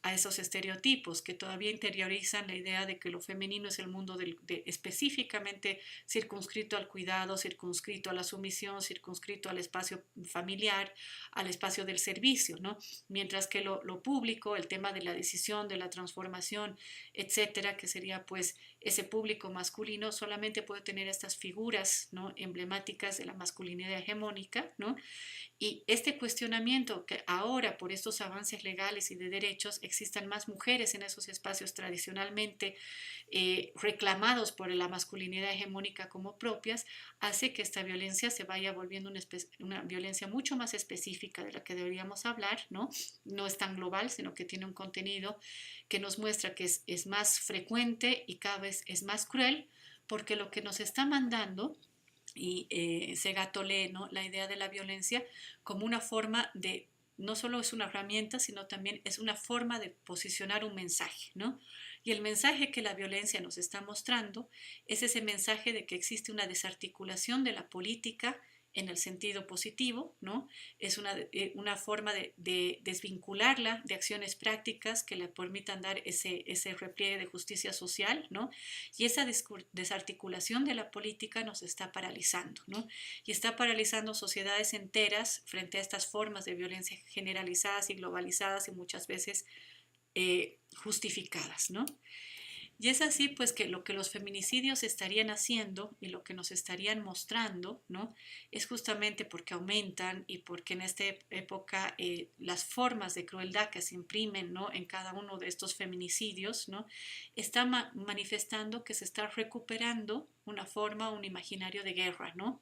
a esos estereotipos que todavía interiorizan la idea de que lo femenino es el mundo específicamente circunscrito al cuidado, circunscrito a la sumisión, circunscrito al espacio familiar, al espacio del servicio, ¿no? Mientras que lo público, el tema de la decisión, de la transformación, etcétera, que sería pues ese público masculino, solamente puede tener estas figuras, ¿no? Emblemáticas de la masculinidad hegemónica, ¿no? Y este cuestionamiento que ahora por estos avances legales y de derechos existan más mujeres en esos espacios tradicionalmente reclamados por la masculinidad hegemónica como propias, hace que esta violencia se vaya volviendo una violencia mucho más específica de la que deberíamos hablar, ¿no? No es tan global, sino que tiene un contenido que nos muestra que es más frecuente y cada vez es más cruel, porque lo que nos está mandando y Segato lee, ¿no? La idea de la violencia como una forma de, no solo es una herramienta, sino también es una forma de posicionar un mensaje, ¿no? Y el mensaje que la violencia nos está mostrando es ese mensaje de que existe una desarticulación de la política en el sentido positivo, ¿no? Es una forma de desvincularla de acciones prácticas que le permitan dar ese repliegue de justicia social, ¿no? Y esa desarticulación de la política nos está paralizando, ¿no? Y está paralizando sociedades enteras frente a estas formas de violencia generalizadas y globalizadas y muchas veces justificadas, ¿no? Y es así pues que lo que los feminicidios estarían haciendo y lo que nos estarían mostrando, ¿no? Es justamente porque aumentan y porque en esta época las formas de crueldad que se imprimen, ¿no? En cada uno de estos feminicidios, ¿no? Está manifestando que se está recuperando una forma, un imaginario de guerra, ¿no?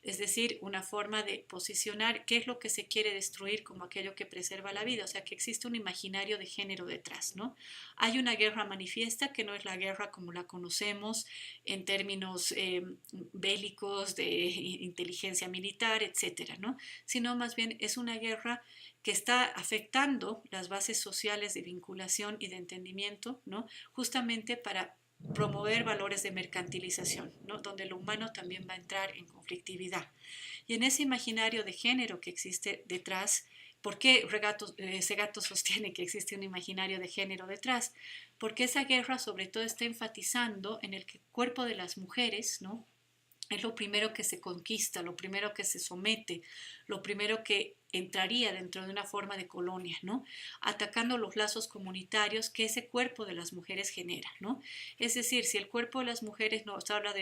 Es decir, una forma de posicionar qué es lo que se quiere destruir como aquello que preserva la vida, o sea, que existe un imaginario de género detrás, ¿no? Hay una guerra manifiesta que no es la guerra como la conocemos en términos bélicos, de inteligencia militar, etcétera, ¿no? Sino más bien es una guerra que está afectando las bases sociales de vinculación y de entendimiento, ¿no? Justamente para promover valores de mercantilización, ¿no? Donde lo humano también va a entrar en conflictividad. Y en ese imaginario de género que existe detrás, ¿por qué Segato sostiene que existe un imaginario de género detrás? Porque esa guerra sobre todo está enfatizando en el cuerpo de las mujeres, ¿no? es lo primero que se conquista, lo primero que se somete, lo primero que entraría dentro de una forma de colonia, ¿no? Atacando los lazos comunitarios que ese cuerpo de las mujeres genera, ¿no? Es decir, si el cuerpo de las mujeres nos habla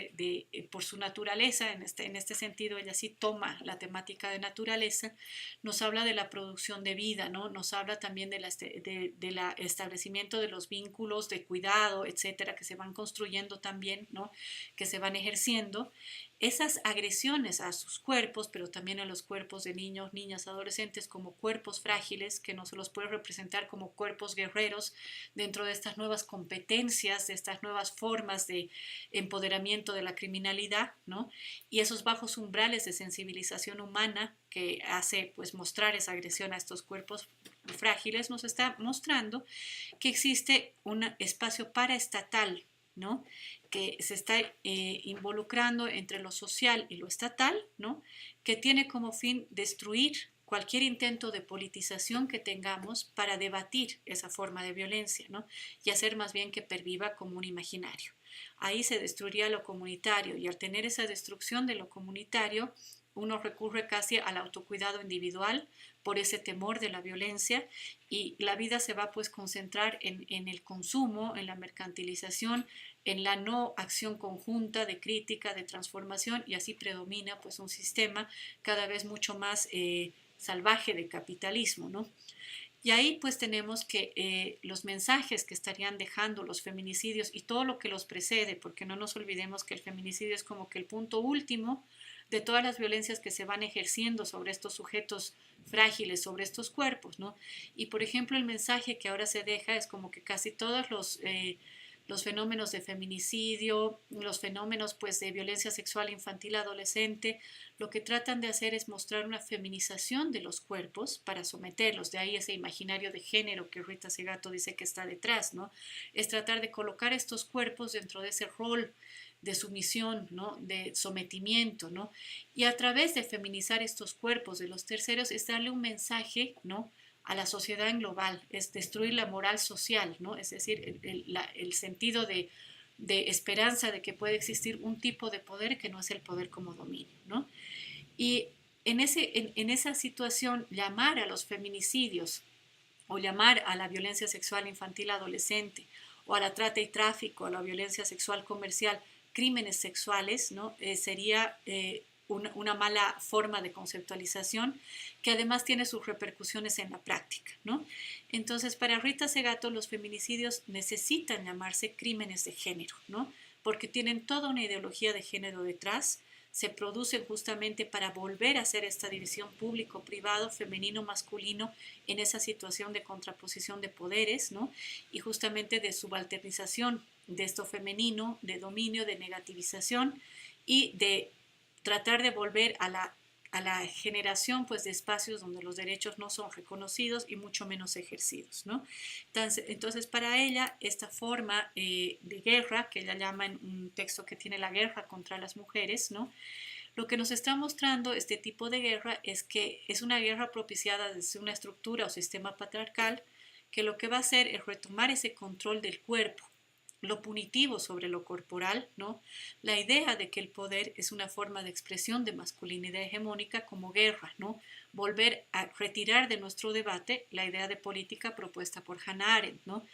por su naturaleza, en este sentido ella sí toma la temática de naturaleza, nos habla de la producción de vida, ¿no? Nos habla también de la establecimiento de los vínculos de cuidado, etcétera, que se van construyendo también, ¿no? Que se van ejerciendo. Esas agresiones a sus cuerpos, pero también a los cuerpos de niños, niñas, adolescentes como cuerpos frágiles, que no se los puede representar como cuerpos guerreros dentro de estas nuevas competencias, de estas nuevas formas de empoderamiento de la criminalidad, ¿no? Y esos bajos umbrales de sensibilización humana que hace pues mostrar esa agresión a estos cuerpos frágiles, nos está mostrando que existe un espacio paraestatal, ¿no? Que se está involucrando entre lo social y lo estatal, ¿no? Que tiene como fin destruir cualquier intento de politización que tengamos para debatir esa forma de violencia, ¿no? Y hacer más bien que perviva como un imaginario. Ahí se destruiría lo comunitario y al tener esa destrucción de lo comunitario, uno recurre casi al autocuidado individual por ese temor de la violencia y la vida se va pues concentrar en el consumo, en la mercantilización, en la no acción conjunta de crítica, de transformación y así predomina pues un sistema cada vez mucho más salvaje de capitalismo, ¿no? Y ahí pues tenemos que los mensajes que estarían dejando los feminicidios y todo lo que los precede, porque no nos olvidemos que el feminicidio es como que el punto último de todas las violencias que se van ejerciendo sobre estos sujetos frágiles, sobre estos cuerpos, ¿no? Y por ejemplo el mensaje que ahora se deja es como que casi todos los fenómenos de feminicidio, los fenómenos pues de violencia sexual infantil adolescente, lo que tratan de hacer es mostrar una feminización de los cuerpos para someterlos, de ahí ese imaginario de género que Rita Segato dice que está detrás, ¿no? Es tratar de colocar estos cuerpos dentro de ese rol de sumisión, ¿no? De sometimiento, ¿no? Y a través de feminizar estos cuerpos de los terceros es darle un mensaje, ¿no? A la sociedad en global, es destruir la moral social, ¿no? Es decir, el sentido de esperanza de que puede existir un tipo de poder que no es el poder como dominio, ¿no? Y en esa situación, llamar a los feminicidios o llamar a la violencia sexual infantil adolescente o a la trata y tráfico, a la violencia sexual comercial, crímenes sexuales, ¿no? Sería una mala forma de conceptualización que además tiene sus repercusiones en la práctica, ¿no? Entonces, para Rita Segato, los feminicidios necesitan llamarse crímenes de género, ¿no? Porque tienen toda una ideología de género detrás, se producen justamente para volver a hacer esta división público-privado, femenino-masculino, en esa situación de contraposición de poderes, ¿no? Y justamente de subalternización de esto femenino, de dominio, de negativización y de tratar de volver a la generación pues, de espacios donde los derechos no son reconocidos y mucho menos ejercidos, ¿no? Entonces para ella, esta forma de guerra, que ella llama en un texto que tiene la guerra contra las mujeres, ¿no? Lo que nos está mostrando este tipo de guerra es que es una guerra propiciada desde una estructura o sistema patriarcal que lo que va a hacer es retomar ese control del cuerpo, lo punitivo sobre lo corporal, ¿no? La idea de que el poder es una forma de expresión de masculinidad hegemónica como guerra, ¿no? Volver a retirar de nuestro debate la idea de política propuesta por Hannah Arendt, ¿no?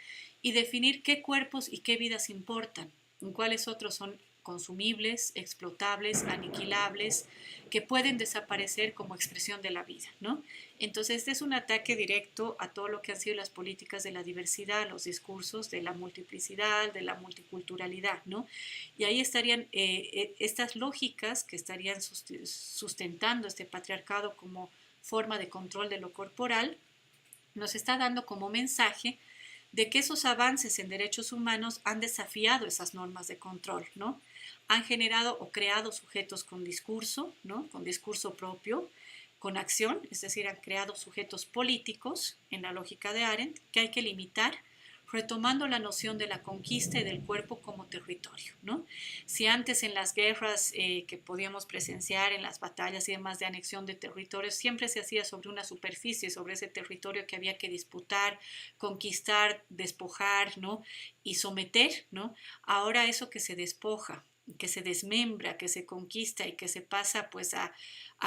Y definir qué cuerpos y qué vidas importan, cuáles otros son consumibles, explotables, aniquilables, que pueden desaparecer como expresión de la vida, ¿no? Entonces, este es un ataque directo a todo lo que han sido las políticas de la diversidad, los discursos de la multiplicidad, de la multiculturalidad, ¿no? Y ahí estarían estas lógicas que estarían sustentando este patriarcado como forma de control de lo corporal, nos está dando como mensaje de que esos avances en derechos humanos han desafiado esas normas de control, ¿no? Han generado o creado sujetos con discurso, ¿no? Con discurso propio, con acción, es decir, han creado sujetos políticos, en la lógica de Arendt, que hay que limitar, retomando la noción de la conquista y del cuerpo como territorio, ¿no? Si antes en las guerras que podíamos presenciar, en las batallas y demás de anexión de territorios, siempre se hacía sobre una superficie, sobre ese territorio que había que disputar, conquistar, despojar, ¿no? Y someter, ¿no? Ahora eso que se despoja que se desmembra, que se conquista y que se pasa pues a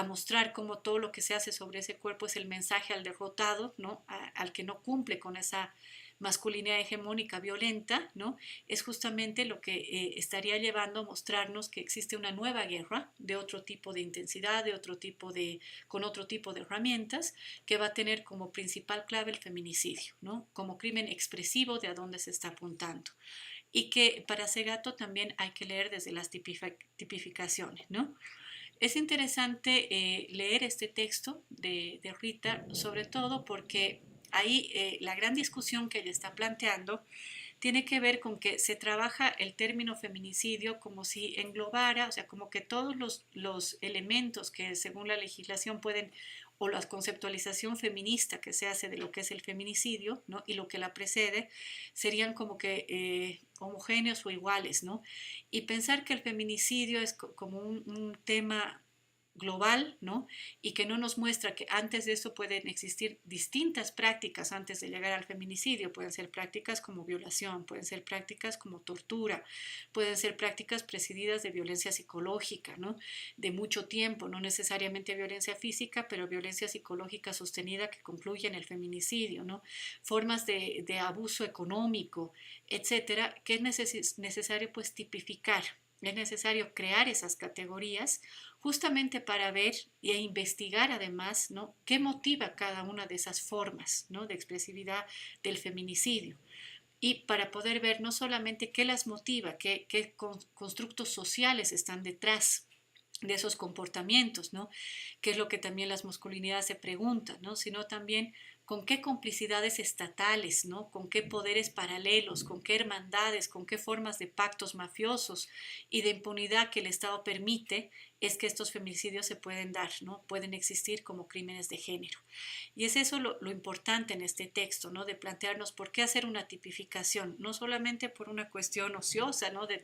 mostrar cómo todo lo que se hace sobre ese cuerpo es el mensaje al derrotado, ¿no? Al que no cumple con esa masculinidad hegemónica violenta, ¿no? Es justamente lo que estaría llevando a mostrarnos que existe una nueva guerra de otro tipo de intensidad, con otro tipo de herramientas, que va a tener como principal clave el feminicidio, ¿no? Como crimen expresivo de a dónde se está apuntando. Y que para Segato también hay que leer desde las tipificaciones, ¿no? Es interesante leer este texto de Rita, sobre todo porque ahí la gran discusión que ella está planteando tiene que ver con que se trabaja el término feminicidio como si englobara, o sea, como que todos los elementos que según la legislación pueden, o la conceptualización feminista que se hace de lo que es el feminicidio, ¿no? Y lo que la precede, serían como que homogéneos o iguales, ¿no? Y pensar que el feminicidio es como un tema global, ¿no? Y que no nos muestra que antes de eso pueden existir distintas prácticas antes de llegar al feminicidio. Pueden ser prácticas como violación, pueden ser prácticas como tortura, pueden ser prácticas presididas de violencia psicológica, ¿no? De mucho tiempo, no necesariamente violencia física, pero violencia psicológica sostenida que concluye en el feminicidio, ¿no? Formas de abuso económico, etcétera, que es necesario pues tipificar. Es necesario crear esas categorías justamente para ver e investigar además, ¿no? Qué motiva cada una de esas formas, ¿no? De expresividad del feminicidio. Y para poder ver no solamente qué las motiva, qué constructos sociales están detrás de esos comportamientos, ¿no? Que es lo que también las masculinidades se preguntan, ¿no? Sino también con qué complicidades estatales, ¿no? Con qué poderes paralelos, con qué hermandades, con qué formas de pactos mafiosos y de impunidad que el Estado permite es que estos feminicidios se pueden dar, ¿no? Pueden existir como crímenes de género. Y es eso lo importante en este texto, ¿no? De plantearnos por qué hacer una tipificación, no solamente por una cuestión ociosa, ¿no? De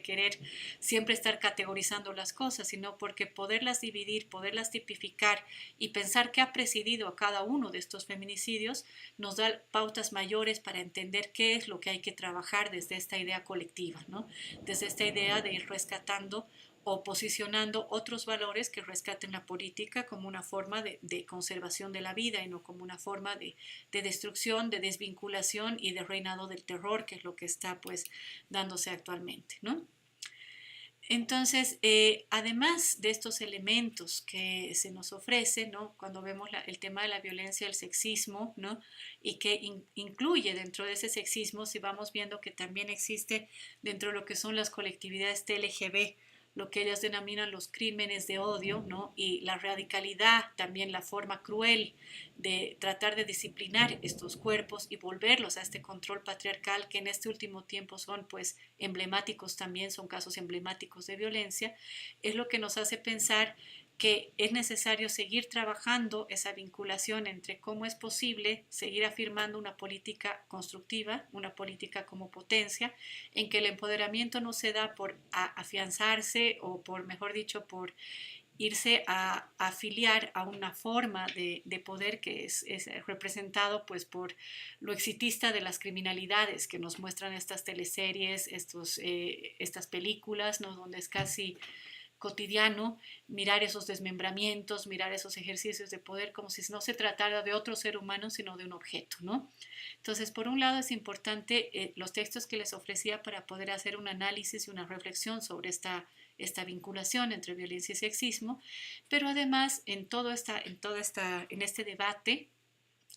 querer siempre estar categorizando las cosas, sino porque poderlas dividir, poderlas tipificar y pensar qué ha presidido a cada uno de estos feminicidios nos da pautas mayores para entender qué es lo que hay que trabajar desde esta idea colectiva, ¿no? Desde esta idea de ir rescatando o posicionando otros valores que rescaten la política como una forma de conservación de la vida y no como una forma de destrucción, de desvinculación y de reinado del terror, que es lo que está pues dándose actualmente, ¿no? Entonces, además de estos elementos que se nos ofrece, ¿no? Cuando vemos el tema de la violencia, el sexismo, ¿no? Y que incluye dentro de ese sexismo, si vamos viendo que también existe dentro de lo que son las colectividades TLGB, lo que ellas denominan los crímenes de odio, ¿no? Y la radicalidad, también la forma cruel de tratar de disciplinar estos cuerpos y volverlos a este control patriarcal que en este último tiempo son pues emblemáticos también, son casos emblemáticos de violencia, es lo que nos hace pensar que es necesario seguir trabajando esa vinculación entre cómo es posible seguir afirmando una política constructiva, una política como potencia, en que el empoderamiento no se da por afianzarse o por, mejor dicho, por irse a afiliar a una forma de poder que es representado pues por lo exitista de las criminalidades que nos muestran estas teleseries, estas películas, ¿no? Donde es casi cotidiano mirar esos desmembramientos, mirar esos ejercicios de poder como si no se tratara de otro ser humano, sino de un objeto, ¿no? Entonces, por un lado es importante los textos que les ofrecía para poder hacer un análisis y una reflexión sobre esta vinculación entre violencia y sexismo, pero además en este debate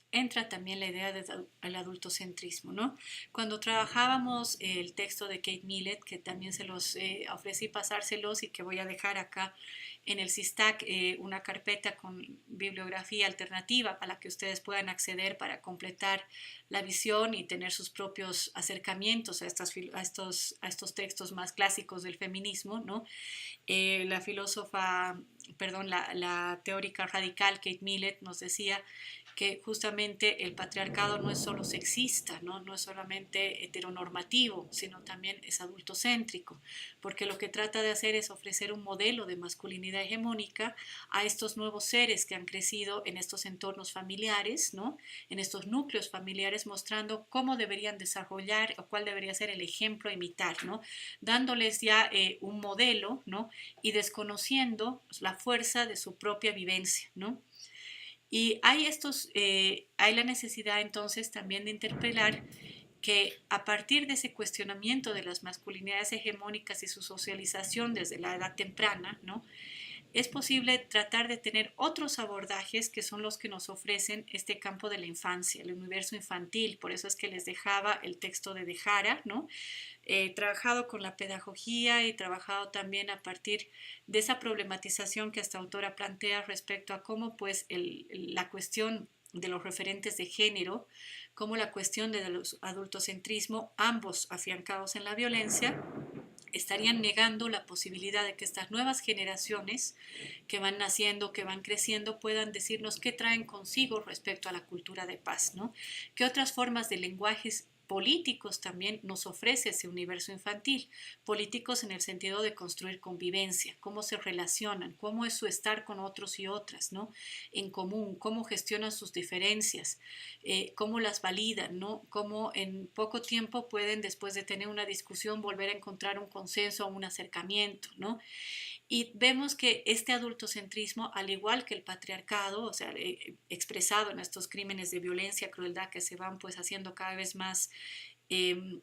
entra también la idea del adultocentrismo, ¿no? Cuando trabajábamos el texto de Kate Millett, que también se los ofrecí pasárselos y que voy a dejar acá en el CISTAC una carpeta con bibliografía alternativa para que ustedes puedan acceder para completar la visión y tener sus propios acercamientos a estos textos más clásicos del feminismo, ¿no? La teórica radical Kate Millett nos decía que justamente el patriarcado no es solo sexista, ¿no? No es solamente heteronormativo, sino también es adultocéntrico, porque lo que trata de hacer es ofrecer un modelo de masculinidad hegemónica a estos nuevos seres que han crecido en estos entornos familiares, ¿no? En estos núcleos familiares, mostrando cómo deberían desarrollar o cuál debería ser el ejemplo a imitar, ¿no? Dándoles ya un modelo, ¿no? Y desconociendo la fuerza de su propia vivencia, ¿no? Y hay la necesidad entonces también de interpelar que a partir de ese cuestionamiento de las masculinidades hegemónicas y su socialización desde la edad temprana, ¿no? Es posible tratar de tener otros abordajes que son los que nos ofrecen este campo de la infancia, el universo infantil. Por eso es que les dejaba el texto de Dejara, ¿no? He trabajado con la pedagogía y trabajado también a partir de esa problematización que esta autora plantea respecto a cómo pues la cuestión de los referentes de género, como la cuestión del adultocentrismo, ambos afiancados en la violencia, estarían negando la posibilidad de que estas nuevas generaciones que van naciendo, que van creciendo, puedan decirnos qué traen consigo respecto a la cultura de paz, ¿no? ¿Qué otras formas de lenguajes políticos también nos ofrece ese universo infantil? Políticos en el sentido de construir convivencia, cómo se relacionan, cómo es su estar con otros y otras, ¿no? En común, cómo gestionan sus diferencias, cómo las validan, ¿no? Cómo en poco tiempo pueden, después de tener una discusión, volver a encontrar un consenso o un acercamiento, ¿no? Y vemos que este adultocentrismo, al igual que el patriarcado, o sea, expresado en estos crímenes de violencia, crueldad que se van pues haciendo cada vez más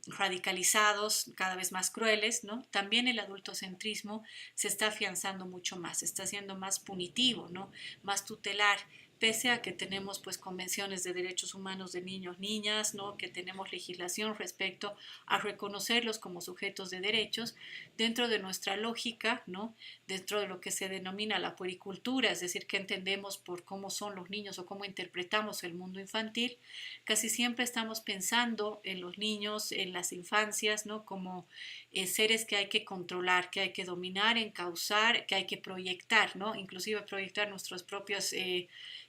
radicalizados, cada vez más crueles, ¿no? También el adultocentrismo se está afianzando mucho más, está siendo más punitivo, ¿no? Más tutelar, pese a que tenemos pues convenciones de derechos humanos de niños, niñas, ¿no? Que tenemos legislación respecto a reconocerlos como sujetos de derechos, dentro de nuestra lógica, ¿no? Dentro de lo que se denomina la puericultura, es decir, que entendemos por cómo son los niños o cómo interpretamos el mundo infantil, casi siempre estamos pensando en los niños, en las infancias, ¿no? Como seres que hay que controlar, que hay que dominar, encauzar, que hay que proyectar, ¿no? Inclusive proyectar nuestras propias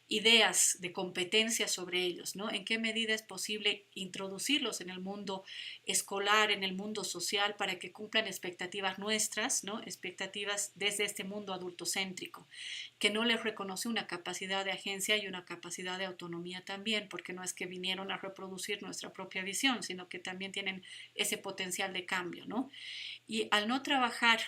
ideas de competencia sobre ellos, ¿no? En qué medida es posible introducirlos en el mundo escolar, en el mundo social, para que cumplan expectativas nuestras, ¿no? Expectativas desde este mundo adultocéntrico, que no les reconoce una capacidad de agencia y una capacidad de autonomía también, porque no es que vinieron a reproducir nuestra propia visión, sino que también tienen ese potencial de cambio, ¿no? Y al no trabajar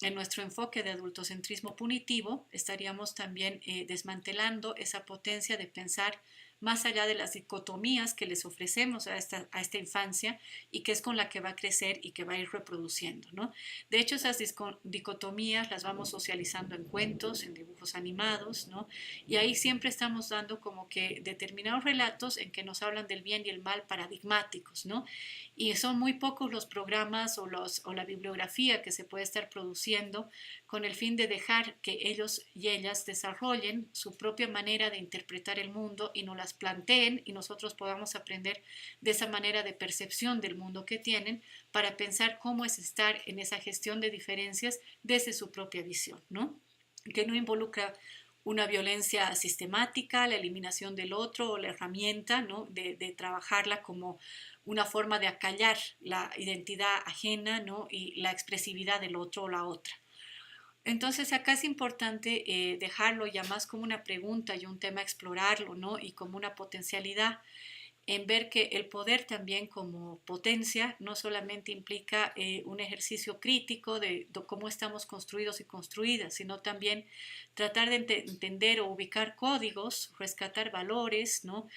en nuestro enfoque de adultocentrismo punitivo, estaríamos también desmantelando esa potencia de pensar más allá de las dicotomías que les ofrecemos a esta infancia y que es con la que va a crecer y que va a ir reproduciendo, ¿no? De hecho, esas dicotomías las vamos socializando en cuentos, en dibujos animados, ¿no? Y ahí siempre estamos dando como que determinados relatos en que nos hablan del bien y el mal paradigmáticos, ¿no? Y son muy pocos los programas o la bibliografía que se puede estar produciendo con el fin de dejar que ellos y ellas desarrollen su propia manera de interpretar el mundo y nos las planteen y nosotros podamos aprender de esa manera de percepción del mundo que tienen para pensar cómo es estar en esa gestión de diferencias desde su propia visión, ¿no? Que no involucra una violencia sistemática, la eliminación del otro o la herramienta, ¿no? De trabajarla como una forma de acallar la identidad ajena, ¿no? Y la expresividad del otro o la otra. Entonces acá es importante dejarlo ya más como una pregunta y un tema a explorarlo, ¿no? Y como una potencialidad en ver que el poder también como potencia no solamente implica un ejercicio crítico de cómo estamos construidos y construidas, sino también tratar de entender o ubicar códigos, rescatar valores, ¿no?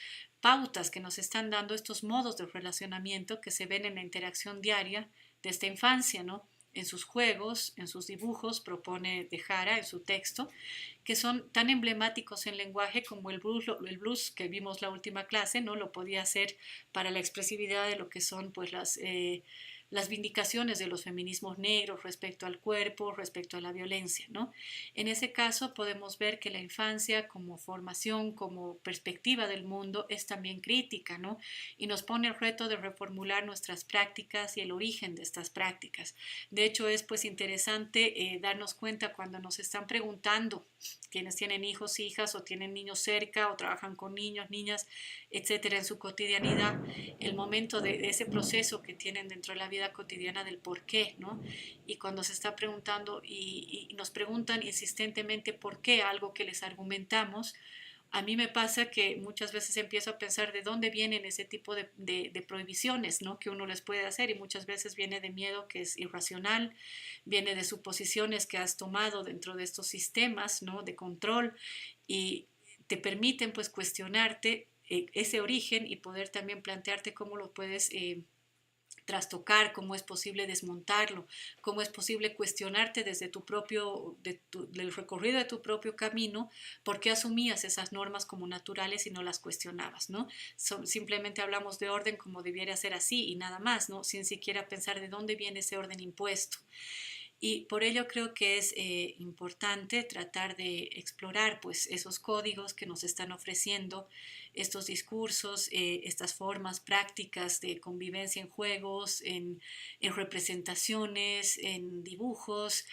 Pautas que nos están dando estos modos de relacionamiento que se ven en la interacción diaria de esta infancia, ¿no? En sus juegos, en sus dibujos, propone De Jara en su texto, que son tan emblemáticos en lenguaje como el blues que vimos la última clase, ¿no? Lo podía hacer para la expresividad de lo que son pues las vindicaciones de los feminismos negros respecto al cuerpo, respecto a la violencia, ¿no? En ese caso podemos ver que la infancia como formación, como perspectiva del mundo es también crítica, ¿no? Y nos pone el reto de reformular nuestras prácticas y el origen de estas prácticas. De hecho es pues interesante darnos cuenta cuando nos están preguntando quienes tienen hijos, hijas o tienen niños cerca o trabajan con niños, niñas, etcétera, en su cotidianidad, el momento de ese proceso que tienen dentro de la vida cotidiana del por qué, ¿no? Y cuando se está preguntando y nos preguntan insistentemente por qué algo que les argumentamos, a mí me pasa que muchas veces empiezo a pensar de dónde vienen ese tipo de prohibiciones, ¿no? Que uno les puede hacer y muchas veces viene de miedo que es irracional, viene de suposiciones que has tomado dentro de estos sistemas, ¿no? De control y te permiten pues cuestionarte ese origen y poder también plantearte cómo lo puedes trastocar, cómo es posible desmontarlo, cómo es posible cuestionarte desde del recorrido de tu propio camino, por qué asumías esas normas como naturales y no las cuestionabas, ¿no? Simplemente hablamos de orden como debiera ser así y nada más, ¿no? Sin siquiera pensar de dónde viene ese orden impuesto. Y por ello creo que es importante tratar de explorar pues, esos códigos que nos están ofreciendo estos discursos, estas formas prácticas de convivencia en juegos, en representaciones, en dibujos,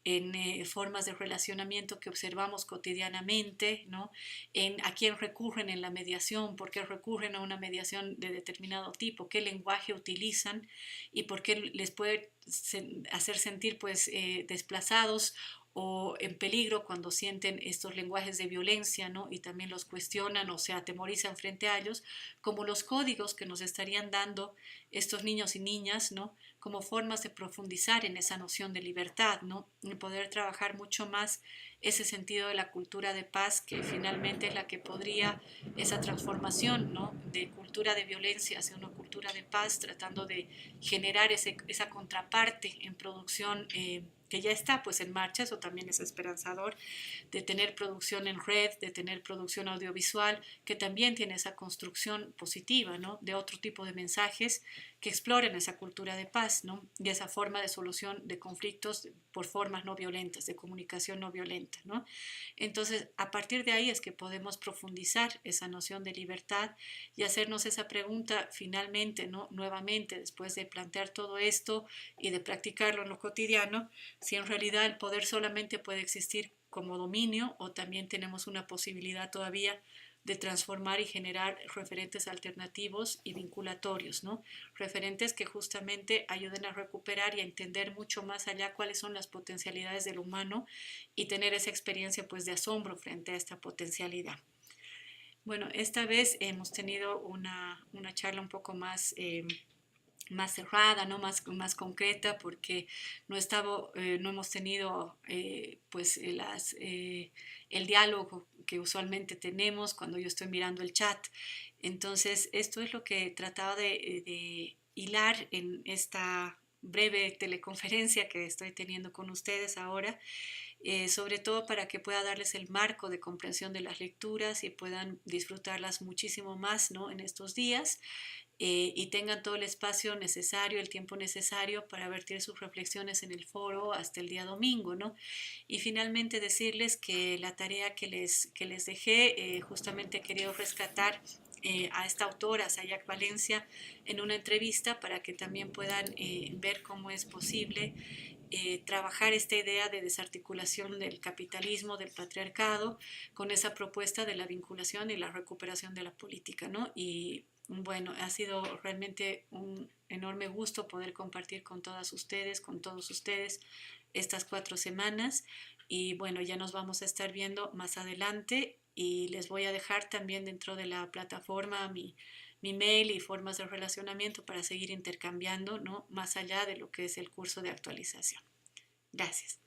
en formas de relacionamiento que observamos cotidianamente, ¿no? En a quién recurren en la mediación, por qué recurren a una mediación de determinado tipo, qué lenguaje utilizan y por qué les puede hacer sentir pues desplazados o en peligro cuando sienten estos lenguajes de violencia, ¿no? Y también los cuestionan o se atemorizan frente a ellos, como los códigos que nos estarían dando estos niños y niñas, ¿no? Como formas de profundizar en esa noción de libertad, ¿no? Y poder trabajar mucho más ese sentido de la cultura de paz, que finalmente es la que podría, esa transformación, ¿no? De cultura de violencia hacia una cultura de paz, tratando de generar esa contraparte en producción que ya está pues en marcha, eso también es esperanzador, de tener producción en red, de tener producción audiovisual, que también tiene esa construcción positiva, ¿no? De otro tipo de mensajes que exploren esa cultura de paz, ¿no? Y esa forma de solución de conflictos por formas no violentas, de comunicación no violenta, ¿no? Entonces, a partir de ahí es que podemos profundizar esa noción de libertad y hacernos esa pregunta finalmente, ¿no? Nuevamente, después de plantear todo esto y de practicarlo en lo cotidiano, si en realidad el poder solamente puede existir como dominio o también tenemos una posibilidad todavía de transformar y generar referentes alternativos y vinculatorios, ¿no? Referentes que justamente ayuden a recuperar y a entender mucho más allá cuáles son las potencialidades del humano y tener esa experiencia pues de asombro frente a esta potencialidad. Bueno, esta vez hemos tenido una charla un poco más cerrada, ¿no? Más concreta, porque no hemos tenido pues el diálogo que usualmente tenemos cuando yo estoy mirando el chat. Entonces, esto es lo que trataba de hilar en esta breve teleconferencia que estoy teniendo con ustedes ahora, sobre todo para que pueda darles el marco de comprensión de las lecturas y puedan disfrutarlas muchísimo más, ¿no? En estos días y tengan todo el espacio necesario, el tiempo necesario para vertir sus reflexiones en el foro hasta el día domingo, ¿no? Y finalmente decirles que la tarea que les dejé, justamente he querido rescatar a esta autora, Sayak Valencia, en una entrevista para que también puedan ver cómo es posible trabajar esta idea de desarticulación del capitalismo, del patriarcado, con esa propuesta de la vinculación y la recuperación de la política, ¿no? Y bueno, ha sido realmente un enorme gusto poder compartir con todos ustedes, estas 4 semanas. Y bueno, ya nos vamos a estar viendo más adelante y les voy a dejar también dentro de la plataforma mi mail y formas de relacionamiento para seguir intercambiando, ¿no? Más allá de lo que es el curso de actualización. Gracias.